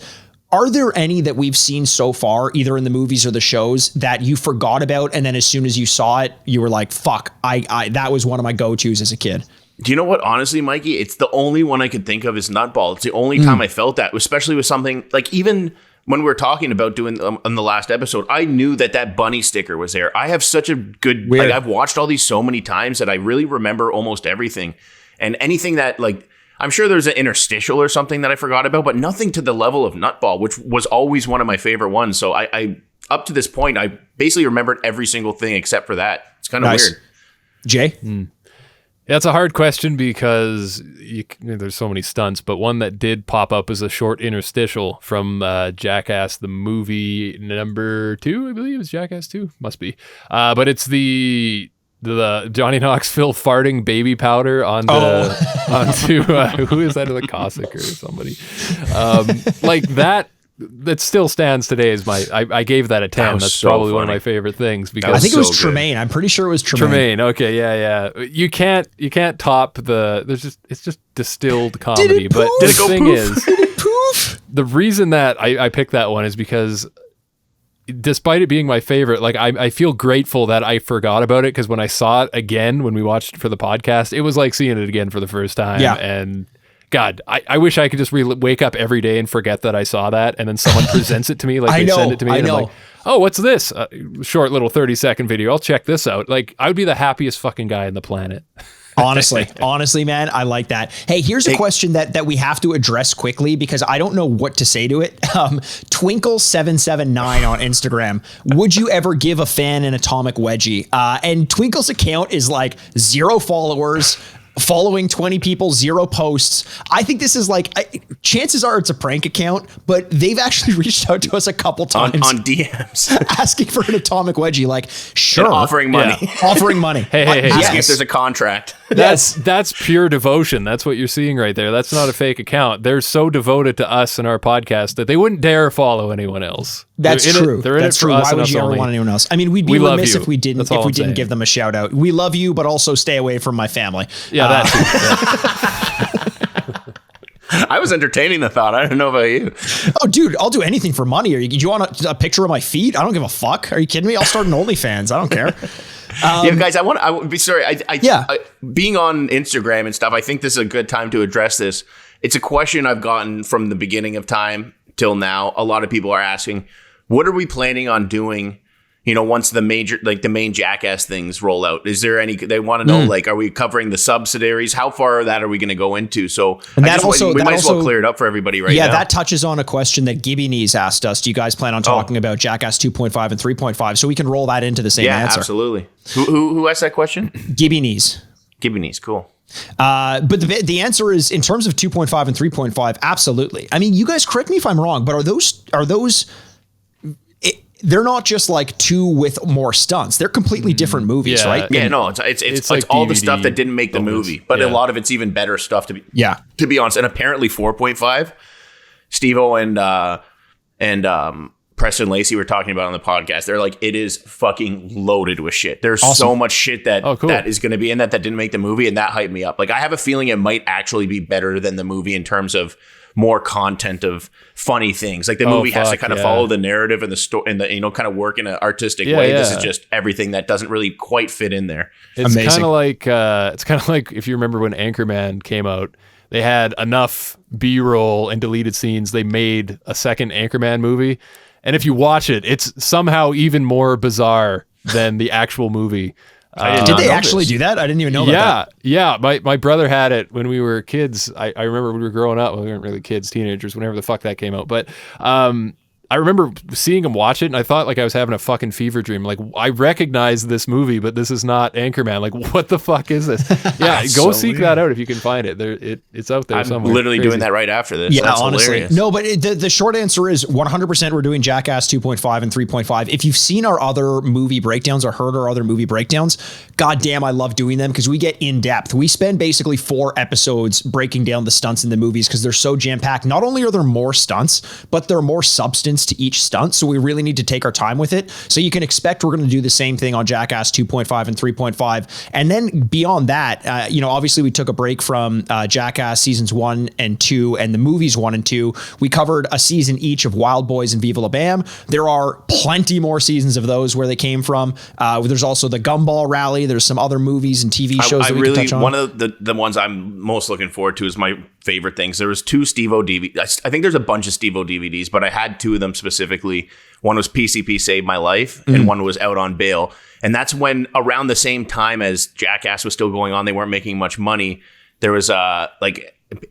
Speaker 1: Are there any that we've seen so far, either in the movies or the shows, that you forgot about, and then as soon as you saw it, you were like, fuck, I that was one of my go-tos as a kid?
Speaker 3: Do you know what? Honestly, Mikey, it's the only one I could think of is Nutball. It's the only time I felt that, especially with something like, even when we were talking about doing on the last episode, I knew that bunny sticker was there. I have such a good, I've watched all these so many times that I really remember almost everything, and anything that like, I'm sure there's an interstitial or something that I forgot about, but nothing to the level of Nutball, which was always one of my favorite ones. So I up to this point, I basically remembered every single thing except for that. It's kind of weird.
Speaker 1: Jay?
Speaker 2: Yeah, it's a hard question because there's so many stunts, but one that did pop up as a short interstitial from Jackass, the movie number 2, I believe. It's Jackass 2? Must be. But it's the Johnny Knoxville farting baby powder onto who is that, like Cossack or somebody. Like that still stands today as I gave that a 10. That's so probably funny. One of my favorite things because
Speaker 1: I think it was Tremaine. I'm pretty sure it was Tremaine.
Speaker 2: Okay, yeah. You can't top it's just distilled comedy. But the thing is, the reason that I picked that one is because despite it being my favorite, like I feel grateful that I forgot about it, because when I saw it again, when we watched it for the podcast, it was like seeing it again for the first time.
Speaker 1: Yeah.
Speaker 2: And God, I wish I could just wake up every day and forget that I saw that, and then someone presents it to me, like send it to me, and I'm like, oh, what's this? Short little 30-second video. I'll check this out. Like, I would be the happiest fucking guy on the planet. Honestly, man, I like that. Hey, here's a question that we have to address quickly because I don't know what to say to it. Twinkle779 on Instagram. Would you ever give a fan an atomic wedgie? And Twinkle's account is like 0 followers. Following 20 people, 0 posts. I think this is like, chances are it's a prank account, but they've actually reached out to us a couple times
Speaker 3: on DMs
Speaker 1: asking for an atomic wedgie. Like, sure,
Speaker 3: and offering money,
Speaker 1: offering money.
Speaker 2: Hey,
Speaker 3: asking if there's a contract.
Speaker 2: That's pure devotion. That's what you're seeing right there. That's not a fake account. They're so devoted to us and our podcast that they wouldn't dare follow anyone else.
Speaker 1: That's true.
Speaker 2: That's
Speaker 1: true. Why would you ever want anyone else? I mean, we'd be remiss if we didn't give them a shout out. We love you, but also stay away from my family.
Speaker 2: Yeah, that's
Speaker 3: I was entertaining the thought. I don't know about you.
Speaker 1: Oh, dude, I'll do anything for money. Do you want a picture of my feet? I don't give a fuck. Are you kidding me? I'll start an OnlyFans. I don't care.
Speaker 3: Yeah, guys, I would be sorry. Being on Instagram and stuff, I think this is a good time to address this. It's a question I've gotten from the beginning of time till now. A lot of people are asking, what are we planning on doing? You know, once the main Jackass things roll out, is there any? They want to know, like, are we covering the subsidiaries? How far of that are we going to go into? So we might as well clear it up for everybody right now.
Speaker 1: Yeah, that touches on a question that Gibby Knees asked us. Do you guys plan on talking about Jackass 2.5 and 3.5? So we can roll that into the same answer.
Speaker 3: Yeah, absolutely. Who asked that question?
Speaker 1: Gibby Knees.
Speaker 3: Gibby Knees, cool.
Speaker 1: But the answer is, in terms of 2.5 and 3.5, absolutely. I mean, you guys correct me if I'm wrong, but are those they're not just like 2 with more stunts. They're completely different movies, right?
Speaker 3: Yeah, no, it's like all the stuff that didn't make the movie, but a lot of it's even better stuff to be honest. And apparently 4.5, SteveO and Preston Lacey were talking about on the podcast. They're like, it is fucking loaded with shit. There's so much shit that is going to be in that didn't make the movie, and that hyped me up. Like, I have a feeling it might actually be better than the movie in terms of more content of funny things. Like, the movie has to kind of follow the narrative and the story, and the kind of work in an artistic way. Yeah. This is just everything that doesn't really quite fit in there.
Speaker 2: It's kind of like if you remember when Anchorman came out, they had enough B-roll and deleted scenes. They made a second Anchorman movie, and if you watch it, it's somehow even more bizarre than the actual movie.
Speaker 1: Did they actually do that? I didn't even know about that.
Speaker 2: Yeah. My brother had it when we were kids. I remember when we were growing up. Well, we weren't really kids, teenagers, whenever the fuck that came out. But I remember seeing him watch it, and I thought like I was having a fucking fever dream. Like, I recognize this movie, but this is not Anchorman. Like, what the fuck is this? Yeah, go seek that out if you can find it. It's out there somewhere.
Speaker 3: I'm literally doing that right after this.
Speaker 1: Yeah,
Speaker 3: that's
Speaker 1: honestly.
Speaker 3: Hilarious.
Speaker 1: No, but the short answer is 100% we're doing Jackass 2.5 and 3.5. If you've seen our other movie breakdowns or heard our other movie breakdowns, goddamn, I love doing them because we get in depth. We spend basically 4 episodes breaking down the stunts in the movies because they're so jam-packed. Not only are there more stunts, but there are more substance to each stunt. So we really need to take our time with it. So you can expect we're going to do the same thing on Jackass 2.5 and 3.5. And then beyond that, obviously we took a break from Jackass seasons 1 and 2 and the movies 1 and 2. We covered a season each of Wild Boys and Viva La Bam. There are plenty more seasons of those where they came from. There's also the Gumball Rally. There's some other movies and TV shows that we can touch on.
Speaker 3: One of the ones I'm most looking forward to is my favorite things. There was 2 SteveO DVDs. I think there's a bunch of SteveO DVDs, but I had 2 of them specifically. One was PCP Saved My Life, and one was Out on Bail. And that's when, around the same time as Jackass was still going on, they weren't making much money. There was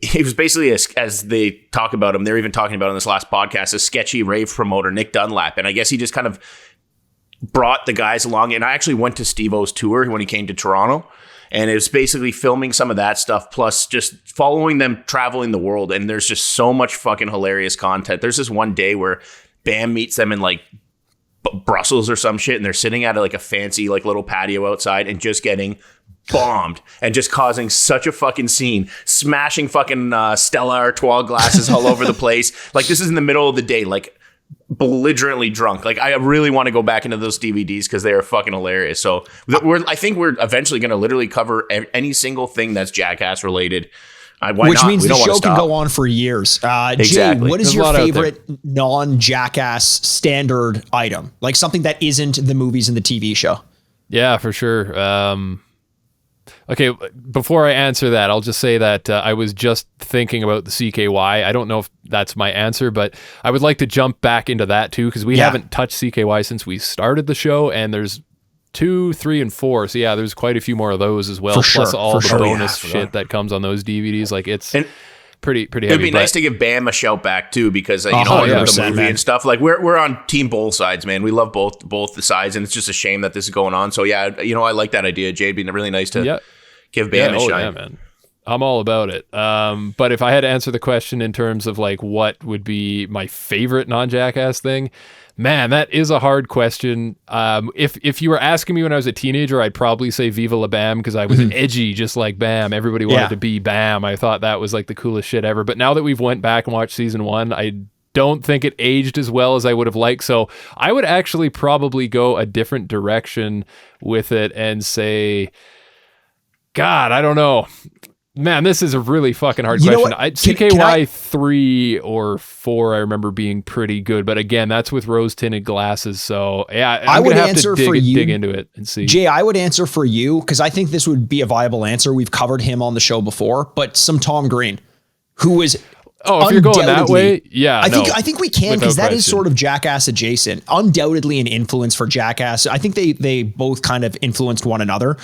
Speaker 3: he was basically, as they talk about him, they're even talking about in this last podcast, a sketchy rave promoter, Nick Dunlap. And I guess he just kind of brought the guys along. And I actually went to SteveO's tour when he came to Toronto. And it was basically filming some of that stuff, plus just following them traveling the world. And there's just so much fucking hilarious content. There's this one day where Bam meets them in like Brussels or some shit, and they're sitting at like a fancy like little patio outside and just getting bombed and just causing such a fucking scene, smashing fucking Stella Artois glasses all over the place. Like, this is in the middle of the day, like belligerently drunk. Like, I really want to go back into those DVDs because they are fucking hilarious. So I think we're eventually going to literally cover any single thing that's Jackass related.
Speaker 1: Which means the show can go on for years.
Speaker 3: Exactly.
Speaker 1: Jay, what is your favorite non-Jackass standard item? Like something that isn't the movies and the TV show?
Speaker 2: Yeah, for sure. Okay, before I answer that, I'll just say that I was just thinking about the CKY. I don't know if that's my answer, but I would like to jump back into that too, because we haven't touched CKY since we started the show, and there's 2, 3, and 4. So yeah, there's quite a few more of those as well. Plus all the bonus shit that comes on those DVDs. Like, it's pretty heavy.
Speaker 3: It'd be nice to give Bam a shout back too, because the movie and stuff. Like, we're on team both sides, man. We love both the sides, and it's just a shame that this is going on. So yeah, I like that idea, Jay. It'd be really nice to give Bam a shine. Yeah, man.
Speaker 2: I'm all about it. But if I had to answer the question in terms of like what would be my favorite non-Jackass thing, man, that is a hard question. If you were asking me when I was a teenager, I'd probably say Viva La Bam, because I was edgy just like Bam. Everybody wanted to be Bam. I thought that was like the coolest shit ever. But now that we've went back and watched season 1, I don't think it aged as well as I would have liked. So I would actually probably go a different direction with it and say, God, I don't know. Man, this is a really fucking hard question. CKY 3 or 4, I remember being pretty good, but again, that's with rose-tinted glasses. So yeah, I'm gonna have to dig into it and see.
Speaker 1: Jay, I would answer for you because I think this would be a viable answer. We've covered him on the show before, but some Tom Green, who is
Speaker 2: if you're going that way, yeah,
Speaker 1: I think we can, because that is sort of Jackass adjacent. Undoubtedly an influence for Jackass. I think they both kind of influenced one another.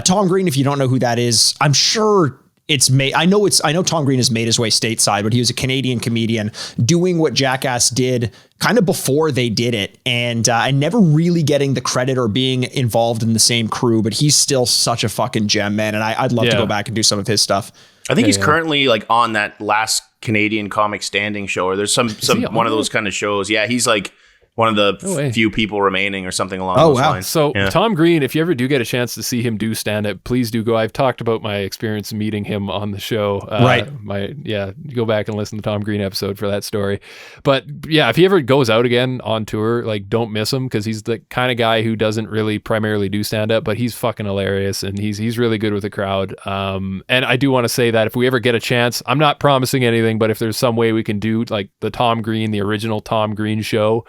Speaker 1: Tom Green, if you don't know who that is, I'm sure it's made. I know Tom Green has made his way stateside, but he was a Canadian comedian doing what Jackass did kind of before they did it, and never really getting the credit or being involved in the same crew. But he's still such a fucking gem, man, and I'd love to go back and do some of his stuff.
Speaker 3: I think he's currently like on that last Canadian comic standing show, or there's some one of those kind of shows. Yeah, he's like one of the few people remaining or something along those lines.
Speaker 2: So Tom Green, if you ever do get a chance to see him do stand-up, please do go. I've talked about my experience meeting him on the show. Go back and listen to the Tom Green episode for that story. But yeah, if he ever goes out again on tour, like, don't miss him, because he's the kind of guy who doesn't really primarily do stand-up, but he's fucking hilarious, and he's really good with the crowd. And I do want to say that if we ever get a chance, I'm not promising anything, but if there's some way we can do like the Tom Green, the original Tom Green show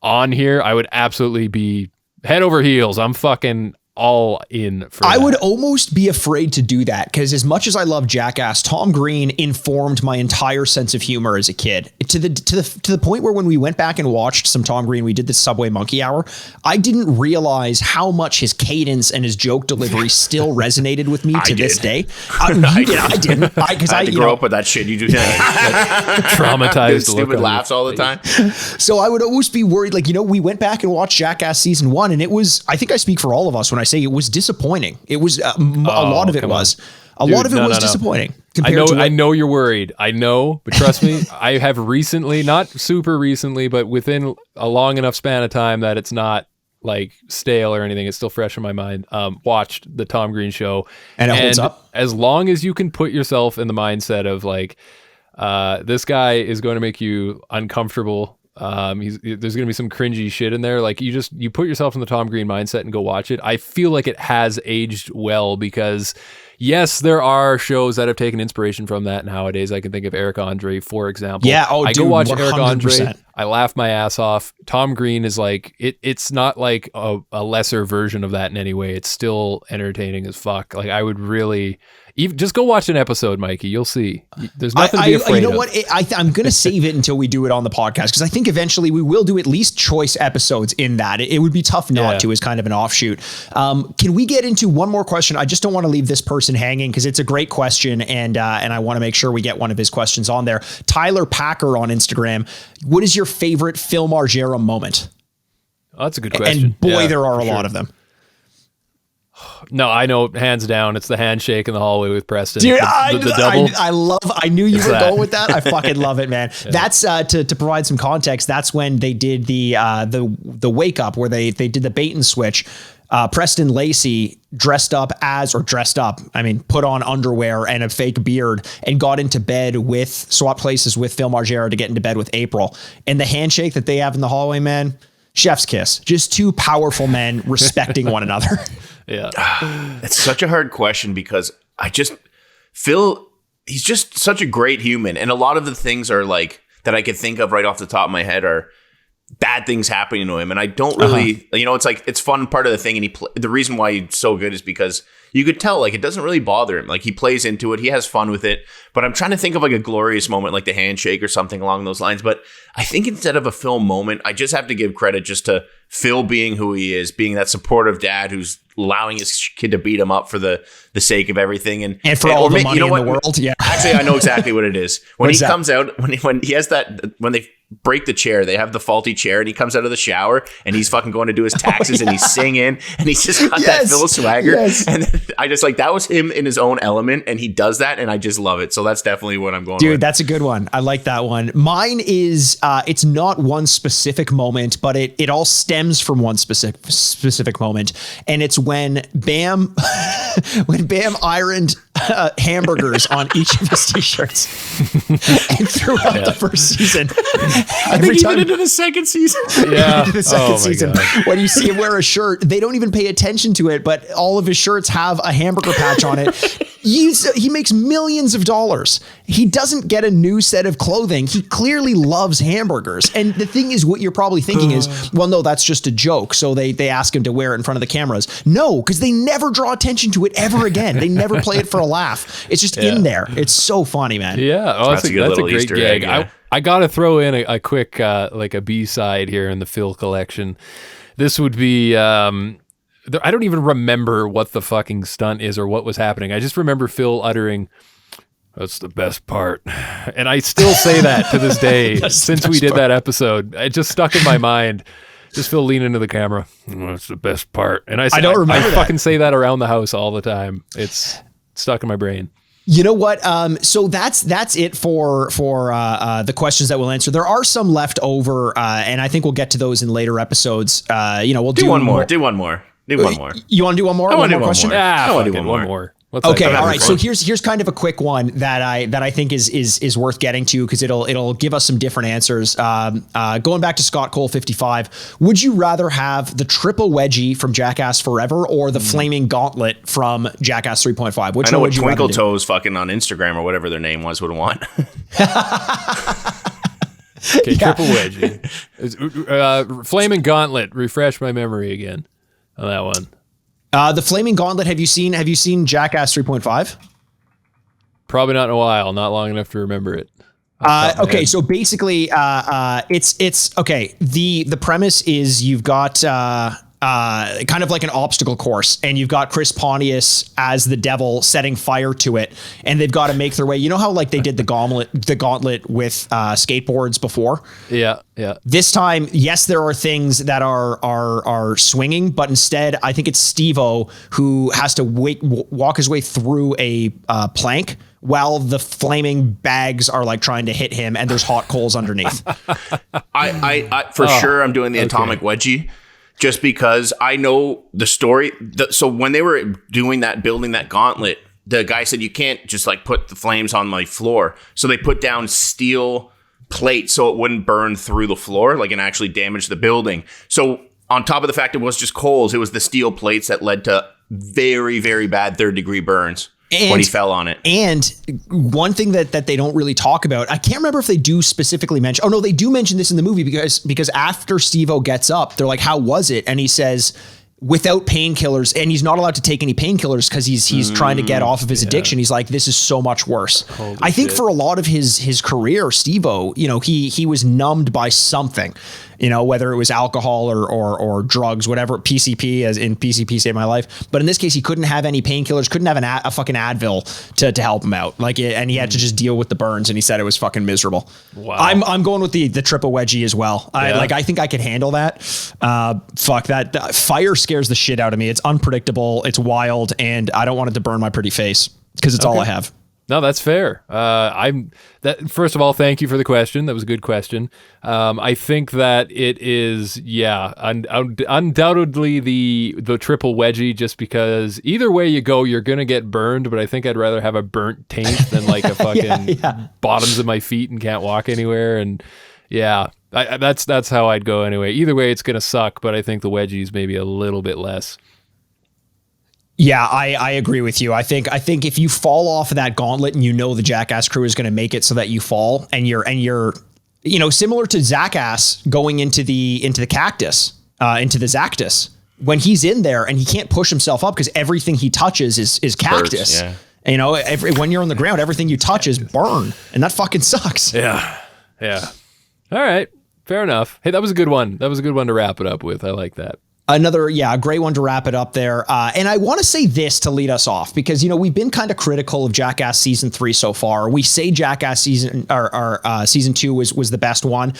Speaker 2: on here, I would absolutely be head over heels. I'm fucking all in for
Speaker 1: I
Speaker 2: that.
Speaker 1: would almost be afraid to do that, because as much as I love Jackass, Tom Green informed my entire sense of humor as a kid, to the point where when we went back and watched some Tom Green, we did the Subway Monkey Hour, I didn't realize how much his cadence and his joke delivery still resonated with me to this day. I didn't. Because I
Speaker 3: had to grow up with that shit. You do
Speaker 2: traumatized
Speaker 3: stupid laughs all the time.
Speaker 1: So I would always be worried, like, we went back and watched Jackass season 1, and it was, I think I speak for all of us when I say it was disappointing. It was a lot of it was. A lot of it was disappointing.
Speaker 2: I know you're worried. I know, but trust me, I have recently, not super recently, but within a long enough span of time that it's not like stale or anything, it's still fresh in my mind, watched the Tom Green show.
Speaker 1: And it holds up?
Speaker 2: As long as you can put yourself in the mindset of like, this guy is going to make you uncomfortable. There's going to be some cringy shit in there. Like, you put yourself in the Tom Green mindset and go watch it. I feel like it has aged well, because yes, there are shows that have taken inspiration from that nowadays. I can think of Eric Andre, for example.
Speaker 1: Yeah. Oh,
Speaker 2: I
Speaker 1: dude,
Speaker 2: go watch
Speaker 1: 100%.
Speaker 2: Eric Andre. I laugh my ass off. Tom Green is like, it's not like a lesser version of that in any way. It's still entertaining as fuck. Like, I would really... just go watch an episode, Mikey. You'll see. There's nothing to be afraid of.
Speaker 1: You know what? I'm going to save it until we do it on the podcast, because I think eventually we will do at least choice episodes in that. It would be tough not to, as kind of an offshoot. Can we get into one more question? I just don't want to leave this person hanging, because it's a great question, and I want to make sure we get one of his questions on there. Tyler Packer on Instagram. What is your favorite Phil Margera moment?
Speaker 2: Oh, that's a good question.
Speaker 1: And boy, there are a lot of them.
Speaker 2: No, I know, hands down, it's the handshake in the hallway with Preston.
Speaker 1: Dude,
Speaker 2: the double.
Speaker 1: I knew you were going with that. I fucking love it, man. Yeah. That's to provide some context. That's when they did the wake up, where they did the bait and switch. Preston Lacey put on underwear and a fake beard and got into bed swap places with Phil Margera to get into bed with April. And the handshake that they have in the hallway, man, chef's kiss. Just two powerful men respecting one another.
Speaker 2: Yeah.
Speaker 3: It's such a hard question, because Phil, he's just such a great human. And a lot of the things are like, that I could think of right off the top of my head are bad things happening to him. And I don't really, it's like, it's fun part of the thing. And the reason why he's so good is because you could tell, like, it doesn't really bother him. Like, he plays into it. He has fun with it. But I'm trying to think of like a glorious moment, like the handshake or something along those lines. But I think instead of a Phil moment, I just have to give credit just to Phil being who he is, being that supportive dad who's allowing his kid to beat him up for the sake of everything. And
Speaker 1: for all the money in the world. Yeah.
Speaker 3: Actually, I know exactly what it is. When he comes out, when he has when they break the chair, they have the faulty chair, and he comes out of the shower and he's fucking going to do his taxes and he's singing and he's just got that Phil swagger. Yes. And I just like, that was him in his own element, and he does that, and I just love it. So that's definitely what I'm going with.
Speaker 1: Dude, that's a good one. I like that one. Mine is, it's not one specific moment, but it all stems from one specific moment. And it's when Bam ironed hamburgers on each of his t-shirts and throughout the first season.
Speaker 3: I think even into the second season.
Speaker 1: Yeah. The second season. God. When you see him wear a shirt, they don't even pay attention to it, but all of his shirts have a hamburger patch on it. He makes millions of dollars. He doesn't get a new set of clothing. He clearly loves hamburgers. And the thing is, what you're probably thinking is, well, no, that's just a joke. So they ask him to wear it in front of the cameras. No, because they never draw attention to it ever again. They never play it for a laugh. It's just in there. It's so funny, man.
Speaker 2: Yeah. Oh, that's a great Easter gag. Yeah. I got to throw in a quick, like a B-side here in the Phil collection. This would be, I don't even remember what the fucking stunt is or what was happening. I just remember Phil uttering, "That's the best part." And I still say that to this day since we did that episode. It just stuck in my mind. Just Phil leaning into the camera. "That's the best part." And I don't remember. I fucking say that around the house all the time. It's stuck in my brain.
Speaker 1: You know what? So that's it for the questions that we'll answer. There are some left over, and I think we'll get to those in later episodes. We'll do one more.
Speaker 3: Do one more. You
Speaker 1: want to do one more?
Speaker 3: I want to do one more.
Speaker 2: Yeah, I want to do one more.
Speaker 1: Okay, all right. So here's kind of a quick one that I think is worth getting to, because it'll give us some different answers. Going back to Scott Cole 55, would you rather have the triple wedgie from Jackass Forever or the flaming gauntlet from Jackass 3.5? Which
Speaker 3: I know
Speaker 1: one
Speaker 3: what Twinkle Toes fucking on Instagram or whatever their name was would want.
Speaker 2: Okay, triple wedgie. Flaming gauntlet. Refresh my memory again on that one.
Speaker 1: The Flaming Gauntlet, have you seen Jackass 3.5?
Speaker 2: Probably not in a while, not long enough to remember it.
Speaker 1: Okay, so basically, it's okay. The premise is you've got kind of like an obstacle course, and you've got Chris Pontius as the devil setting fire to it, and they've got to make their way. You know how like they did the gauntlet with skateboards before?
Speaker 2: Yeah.
Speaker 1: This time, yes, there are things that are swinging, but instead, I think it's SteveO who has to walk his way through a plank while the flaming bags are like trying to hit him, and there's hot coals underneath.
Speaker 3: I for sure I'm doing the atomic wedgie. Just because I know the story. So when they were building that gauntlet, the guy said, you can't just like put the flames on my floor. So they put down steel plates so it wouldn't burn through the floor, like, and actually damage the building. So on top of the fact it was just coals, it was the steel plates that led to very, very bad 3rd-degree burns. when he fell on it.
Speaker 1: And one thing that they don't really talk about, I can't remember if they do specifically mention. Oh no, they do mention this in the movie because after SteveO gets up, they're like, "How was it?" And he says, without painkillers, and he's not allowed to take any painkillers because he's trying to get off of his addiction. He's like, this is so much worse.
Speaker 2: Holy
Speaker 1: I think
Speaker 2: shit.
Speaker 1: for a lot of his career, SteveO, you know, he was numbed by something, you know, whether it was alcohol or drugs, whatever, PCP, as in PCP saved my life. But in this case, he couldn't have any painkillers, couldn't have a fucking Advil to help him out. And he had to just deal with the burns, and he said it was fucking miserable.
Speaker 2: Wow.
Speaker 1: I'm going with the triple wedgie as well.
Speaker 2: Yeah.
Speaker 1: I think I could handle that. Fuck that. Fire scares the shit out of me. It's unpredictable. It's wild, and I don't want it to burn my pretty face because it's all I have.
Speaker 2: No, that's fair. First of all, thank you for the question. That was a good question. I think that it is, undoubtedly the triple wedgie, just because either way you go, you're going to get burned, but I think I'd rather have a burnt taint than like a fucking bottoms of my feet and can't walk anywhere. And that's how I'd go anyway. Either way, it's going to suck, but I think the wedgie's maybe a little bit less.
Speaker 1: Yeah, I agree with you. I think if you fall off of that gauntlet and you know the Jackass crew is going to make it so that you fall and you're you know, similar to Jackass going into the cactus, into the Zactus, when he's in there and he can't push himself up because everything he touches is cactus.
Speaker 3: Birds,
Speaker 1: You know, when you're on the ground, everything you touch is burn, and that fucking sucks.
Speaker 2: Yeah. All right, fair enough. Hey, that was a good one. That was a good one to wrap it up with. I like that.
Speaker 1: Another, a great one to wrap it up there. And I want to say this to lead us off because, you know, we've been kind of critical of Jackass season 3 so far. We say Jackass season 2 was the best one.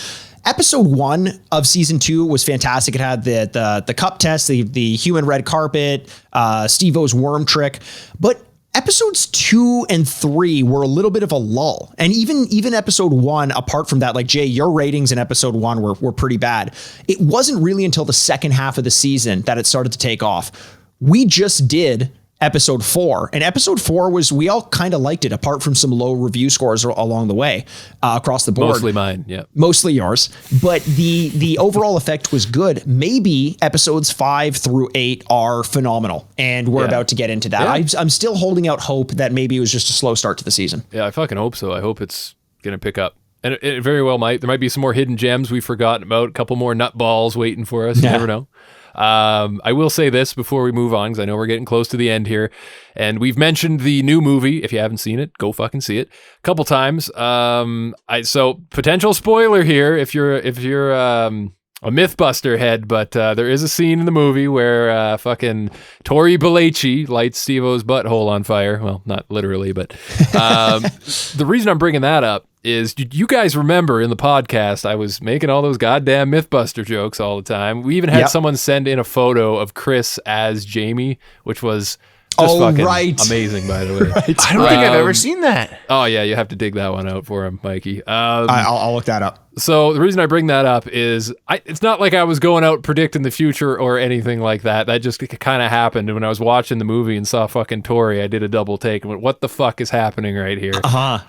Speaker 1: Episode 1 of season 2 was fantastic. It had the cup test, the human red carpet, SteveO's worm trick, but episodes 2 and 3 were a little bit of a lull. And even episode 1, apart from that, like Jay, your ratings in episode 1 were pretty bad. It wasn't really until the second half of the season that it started to take off. We just did episode 4, and episode 4 we all kind of liked it, apart from some low review scores along the way across the board.
Speaker 2: Mostly mine, yeah.
Speaker 1: Mostly yours, but the overall effect was good. Maybe episodes 5 through 8 are phenomenal, and we're about to get into that.
Speaker 2: Yeah.
Speaker 1: I'm still holding out hope that maybe it was just a slow start to the season.
Speaker 2: Yeah, I fucking hope so. I hope it's gonna pick up, and it very well might. There might be some more hidden gems we've forgotten about, a couple more nut balls waiting for us. You never know. I will say this before we move on, because I know we're getting close to the end here, and we've mentioned the new movie. If you haven't seen it, go fucking see it a couple times. So potential spoiler here if you're a Mythbuster head, but there is a scene in the movie where fucking Tori Belleci lights SteveO's butthole on fire. Well, not literally, but the reason I'm bringing that up is, you guys remember in the podcast I was making all those goddamn Mythbuster jokes all the time. We even had someone send in a photo of Chris as Jamie, which was just fucking amazing, by the way.
Speaker 3: I don't think I've ever seen that.
Speaker 2: Oh yeah, you have to dig that one out for him, Mikey.
Speaker 1: I'll look that up.
Speaker 2: So the reason I bring that up is it's not like I was going out predicting the future or anything like that. That just kind of happened. And when I was watching the movie and saw fucking Tori, I did a double take and went, what the fuck is happening right here?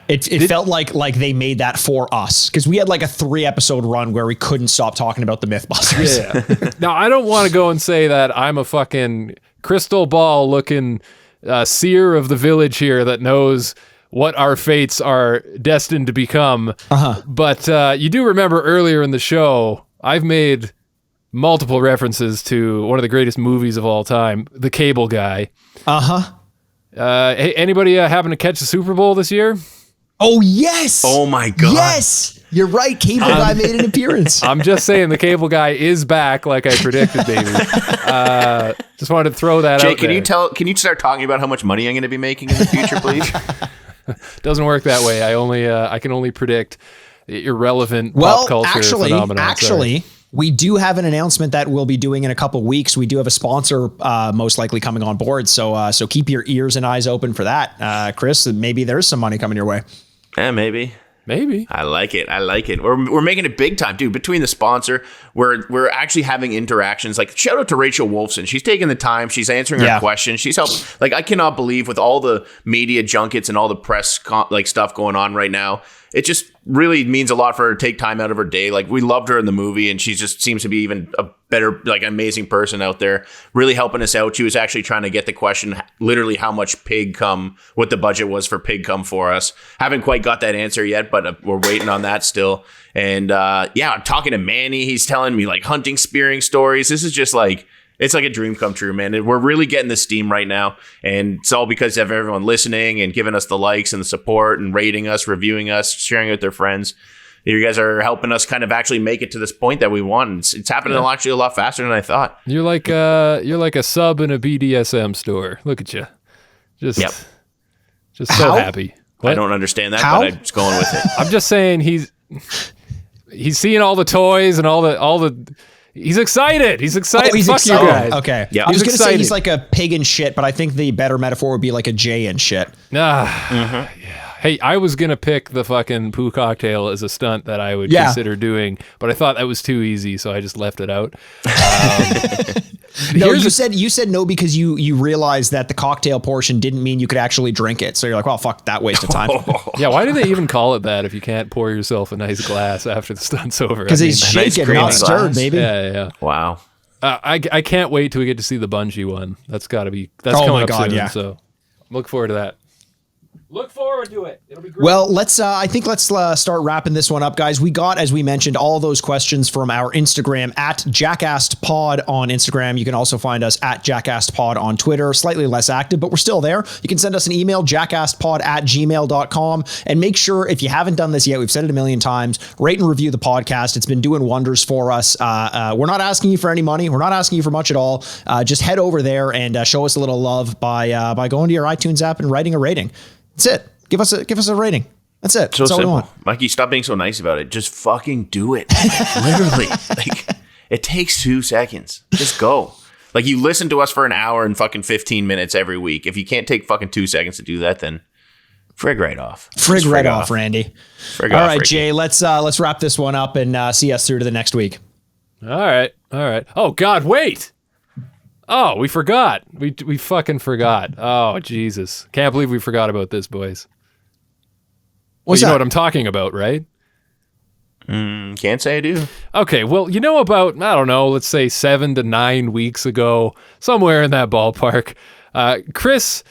Speaker 1: It felt like they made that for us, because we had like a 3-episode run where we couldn't stop talking about the Mythbusters.
Speaker 2: Yeah. Now, I don't want to go and say that I'm a fucking crystal ball looking seer of the village here that knows what our fates are destined to become. But you do remember earlier in the show, I've made multiple references to one of the greatest movies of all time, The Cable Guy. Hey, anybody happen to catch the Super Bowl this year?
Speaker 1: Oh, yes.
Speaker 3: Oh, my God.
Speaker 1: Yes. You're right. Cable Guy made an appearance.
Speaker 2: I'm just saying the Cable Guy is back like I predicted, baby. Just wanted to throw that out there.
Speaker 3: Jay, can you start talking about how much money I'm going to be making in the future, please?
Speaker 2: Doesn't work that way. I can only predict irrelevant pop culture phenomena.
Speaker 1: Actually, we do have an announcement that we'll be doing in a couple weeks. We do have a sponsor most likely coming on board. So keep your ears and eyes open for that, Chris. Maybe there's some money coming your way.
Speaker 3: Yeah, maybe. I like it. We're making it big time, dude. Between the sponsor, we're actually having interactions. Like, shout out to Rachel Wolfson. She's taking the time. She's answering our questions. She's helped. Like, I cannot believe, with all the media junkets and all the press stuff going on right now, it just really means a lot for her to take time out of her day. Like, we loved her in the movie, and she just seems to be even a better, like, amazing person out there, really helping us out. She was actually trying to get the question, literally how much what the budget was for pig cum for us. Haven't quite got that answer yet, but we're waiting on that still. And I'm talking to Manny. He's telling me, like, hunting, spearing stories. This is just like, it's like a dream come true, man. And we're really getting the steam right now. And it's all because of everyone listening and giving us the likes and the support and rating us, reviewing us, sharing it with their friends. You guys are helping us kind of actually make it to this point that we want. It's happening actually a lot faster than I thought.
Speaker 2: You're like a sub in a BDSM store. Look at you. Just so happy. What?
Speaker 3: I don't understand that, but I'm just going with it.
Speaker 2: I'm just saying he's seeing all the toys and all the he's excited. He's excited.
Speaker 1: Oh, he's
Speaker 2: Fuck
Speaker 1: excited.
Speaker 2: you guys.
Speaker 1: Okay.
Speaker 3: Yeah.
Speaker 1: I was going to say
Speaker 2: excited.
Speaker 1: he's like a pig in shit, but I think the better metaphor would be like a J in shit.
Speaker 2: Yeah. Hey, I was going to pick the fucking poo cocktail as a stunt that I would consider doing, but I thought that was too easy, so I just left it out.
Speaker 1: No, you said no because you realized that the cocktail portion didn't mean you could actually drink it. So you're like, well, fuck that waste of time.
Speaker 2: Yeah, why do they even call it that if you can't pour yourself a nice glass after the stunt's over?
Speaker 1: Because he's shaking, not stirred, baby.
Speaker 2: Yeah.
Speaker 3: Wow.
Speaker 2: I can't wait till we get to see the bungee one. That's coming up soon. So look forward to that. Look forward to it. It'll be great.
Speaker 1: Well, let's start wrapping this one up, guys. We got, as we mentioned, all those questions from our Instagram at JackastPod on Instagram. You can also find us at JackastPod on Twitter, slightly less active, but we're still there. You can send us an email, jackastpod@gmail.com. And make sure, if you haven't done this yet, we've said it a million times, rate and review the podcast. It's been doing wonders for us. We're not asking you for any money. We're not asking you for much at all. Just head over there and show us a little love by going to your iTunes app and writing a rating. That's it. Give us a rating. That's it.
Speaker 3: So
Speaker 1: That's all
Speaker 3: simple.
Speaker 1: we want.
Speaker 3: Mikey, stop being so nice about it. Just fucking do it. Literally. Like, it takes 2 seconds. Just go. Like, you listen to us for an hour and fucking 15 minutes every week. If you can't take fucking 2 seconds to do that, then frig right off.
Speaker 1: Frig right off, Randy.
Speaker 3: Frig
Speaker 1: all
Speaker 3: off,
Speaker 1: right,
Speaker 3: Ricky.
Speaker 1: Jay, let's wrap this one up and see us through to the next week.
Speaker 2: All right. Oh God, wait. Oh, we forgot. We fucking forgot. Oh, Jesus. Can't believe we forgot about this, boys.
Speaker 1: What's
Speaker 2: You know
Speaker 1: that?
Speaker 2: what I'm talking about, right?
Speaker 3: Can't say I do.
Speaker 2: Okay, well, about, I don't know, let's say 7 to 9 weeks ago, somewhere in that ballpark, Chris,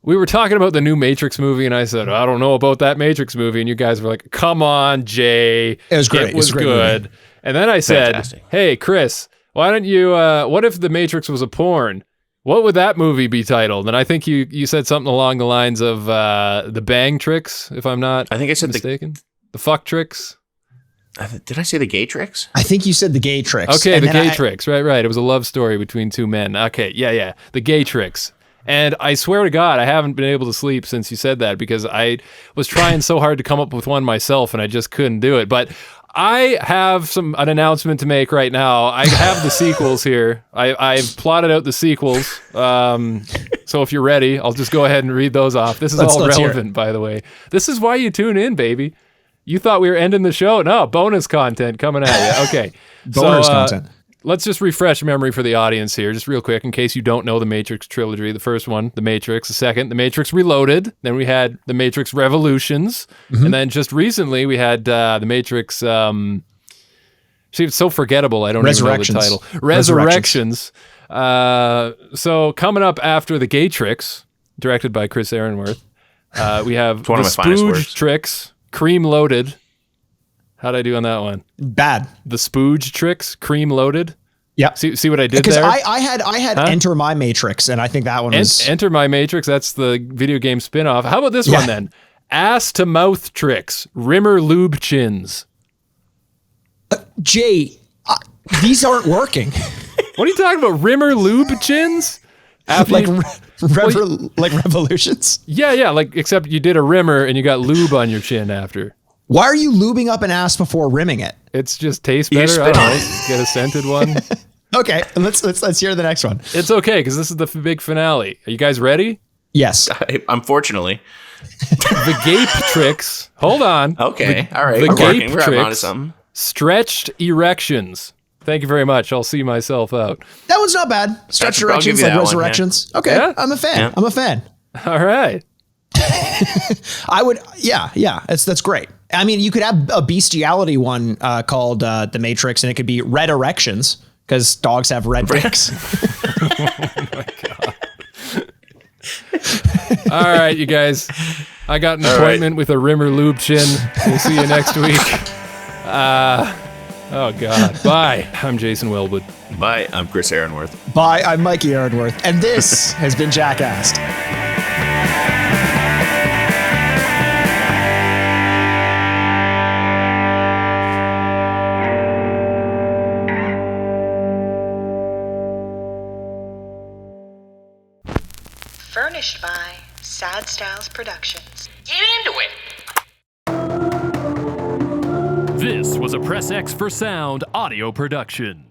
Speaker 2: we were talking about the new Matrix movie, and I said, I don't know about that Matrix movie, and you guys were like, come on, Jay.
Speaker 1: It was great.
Speaker 2: It was
Speaker 1: a great
Speaker 2: good.
Speaker 1: movie.
Speaker 2: And then I said,
Speaker 3: Fantastic.
Speaker 2: hey, Chris, why don't you, what if the Matrix was a porn? What would that movie be titled? And I think you said something along the lines of the Bang Tricks, if I'm not
Speaker 3: I think I said
Speaker 2: mistaken. The Fuck Tricks?
Speaker 3: Did I say the gay tricks?
Speaker 1: I think you said the gay tricks.
Speaker 2: Okay,
Speaker 1: And
Speaker 2: the
Speaker 1: then
Speaker 2: Gay Tricks. Right. It was a love story between two men. Okay, yeah. The Gay Tricks. And I swear to God, I haven't been able to sleep since you said that because I was trying so hard to come up with one myself and I just couldn't do it. But I have an announcement to make right now. I have the sequels here. I've plotted out the sequels. So if you're ready, I'll just go ahead and read those off. This is all
Speaker 1: let's hear it.
Speaker 2: relevant, by the way. This is why you tune in, baby. You thought we were ending the show? No, bonus content coming at you. Okay.
Speaker 1: Bonus content.
Speaker 2: Let's just refresh memory for the audience here, just real quick, in case you don't know the Matrix trilogy. The first one, The Matrix. The second, The Matrix Reloaded. Then we had The Matrix Revolutions.
Speaker 1: Mm-hmm.
Speaker 2: And then just recently we had The Matrix... see, it's so forgettable, I don't even know the title. Resurrections. So coming up after The Gay Tricks, directed by Chris Aaronworth, we have
Speaker 3: one
Speaker 2: The
Speaker 3: of my finest
Speaker 2: Spooge
Speaker 3: works.
Speaker 2: Tricks, Cream Loaded. How'd I do on that one?
Speaker 1: Bad.
Speaker 2: The Spooge Tricks, Cream Loaded.
Speaker 1: Yep.
Speaker 2: See what I did
Speaker 1: Because
Speaker 2: there?
Speaker 1: I had Enter My Matrix, and I think that one was...
Speaker 2: Enter My Matrix, that's the video game spin-off. How about this one then? Ass to Mouth Tricks, Rimmer Lube Chins.
Speaker 1: Jay, these aren't working.
Speaker 2: What are you talking about? Rimmer Lube Chins?
Speaker 1: like revolutions?
Speaker 2: Yeah, like except you did a rimmer and you got lube on your chin after.
Speaker 1: Why are you lubing up an ass before rimming it?
Speaker 2: It's just tastes
Speaker 3: You
Speaker 2: better.
Speaker 3: spit
Speaker 2: I don't
Speaker 3: on
Speaker 2: know.
Speaker 3: it.
Speaker 2: Get a scented one.
Speaker 1: Okay, let's hear the next one.
Speaker 2: It's okay because this is the big finale. Are you guys ready?
Speaker 1: Yes.
Speaker 3: Unfortunately.
Speaker 2: The Gape Tricks. Hold on.
Speaker 3: Okay. All right.
Speaker 2: The
Speaker 3: We're
Speaker 2: Gape
Speaker 3: working. We're onto
Speaker 2: Tricks.
Speaker 3: something.
Speaker 2: Stretched Erections. Thank you very much. I'll see myself out.
Speaker 1: That one's not bad. Stretch
Speaker 3: I'll
Speaker 1: erections,
Speaker 3: give you
Speaker 1: like
Speaker 3: that one,
Speaker 1: resurrections. Okay,
Speaker 2: Yeah?
Speaker 1: I'm a fan.
Speaker 3: Yeah.
Speaker 1: I'm a fan.
Speaker 2: All right.
Speaker 1: I would, yeah. That's great. I mean, you could have a bestiality one called The Matrix, and it could be red erections because dogs have red dicks.
Speaker 2: Oh my God. All right, you guys. I got an appointment with a Rimmer Lube Chin. We'll see you next week. Oh, God. Bye. I'm Jason Wellwood.
Speaker 3: Bye. I'm Chris Aaronworth.
Speaker 1: Bye. I'm Mikey Aaronworth. And this has been Jackast.
Speaker 4: Furnished by Sad Styles Productions.
Speaker 5: Get into it!
Speaker 6: This was a Press X for Sound audio production.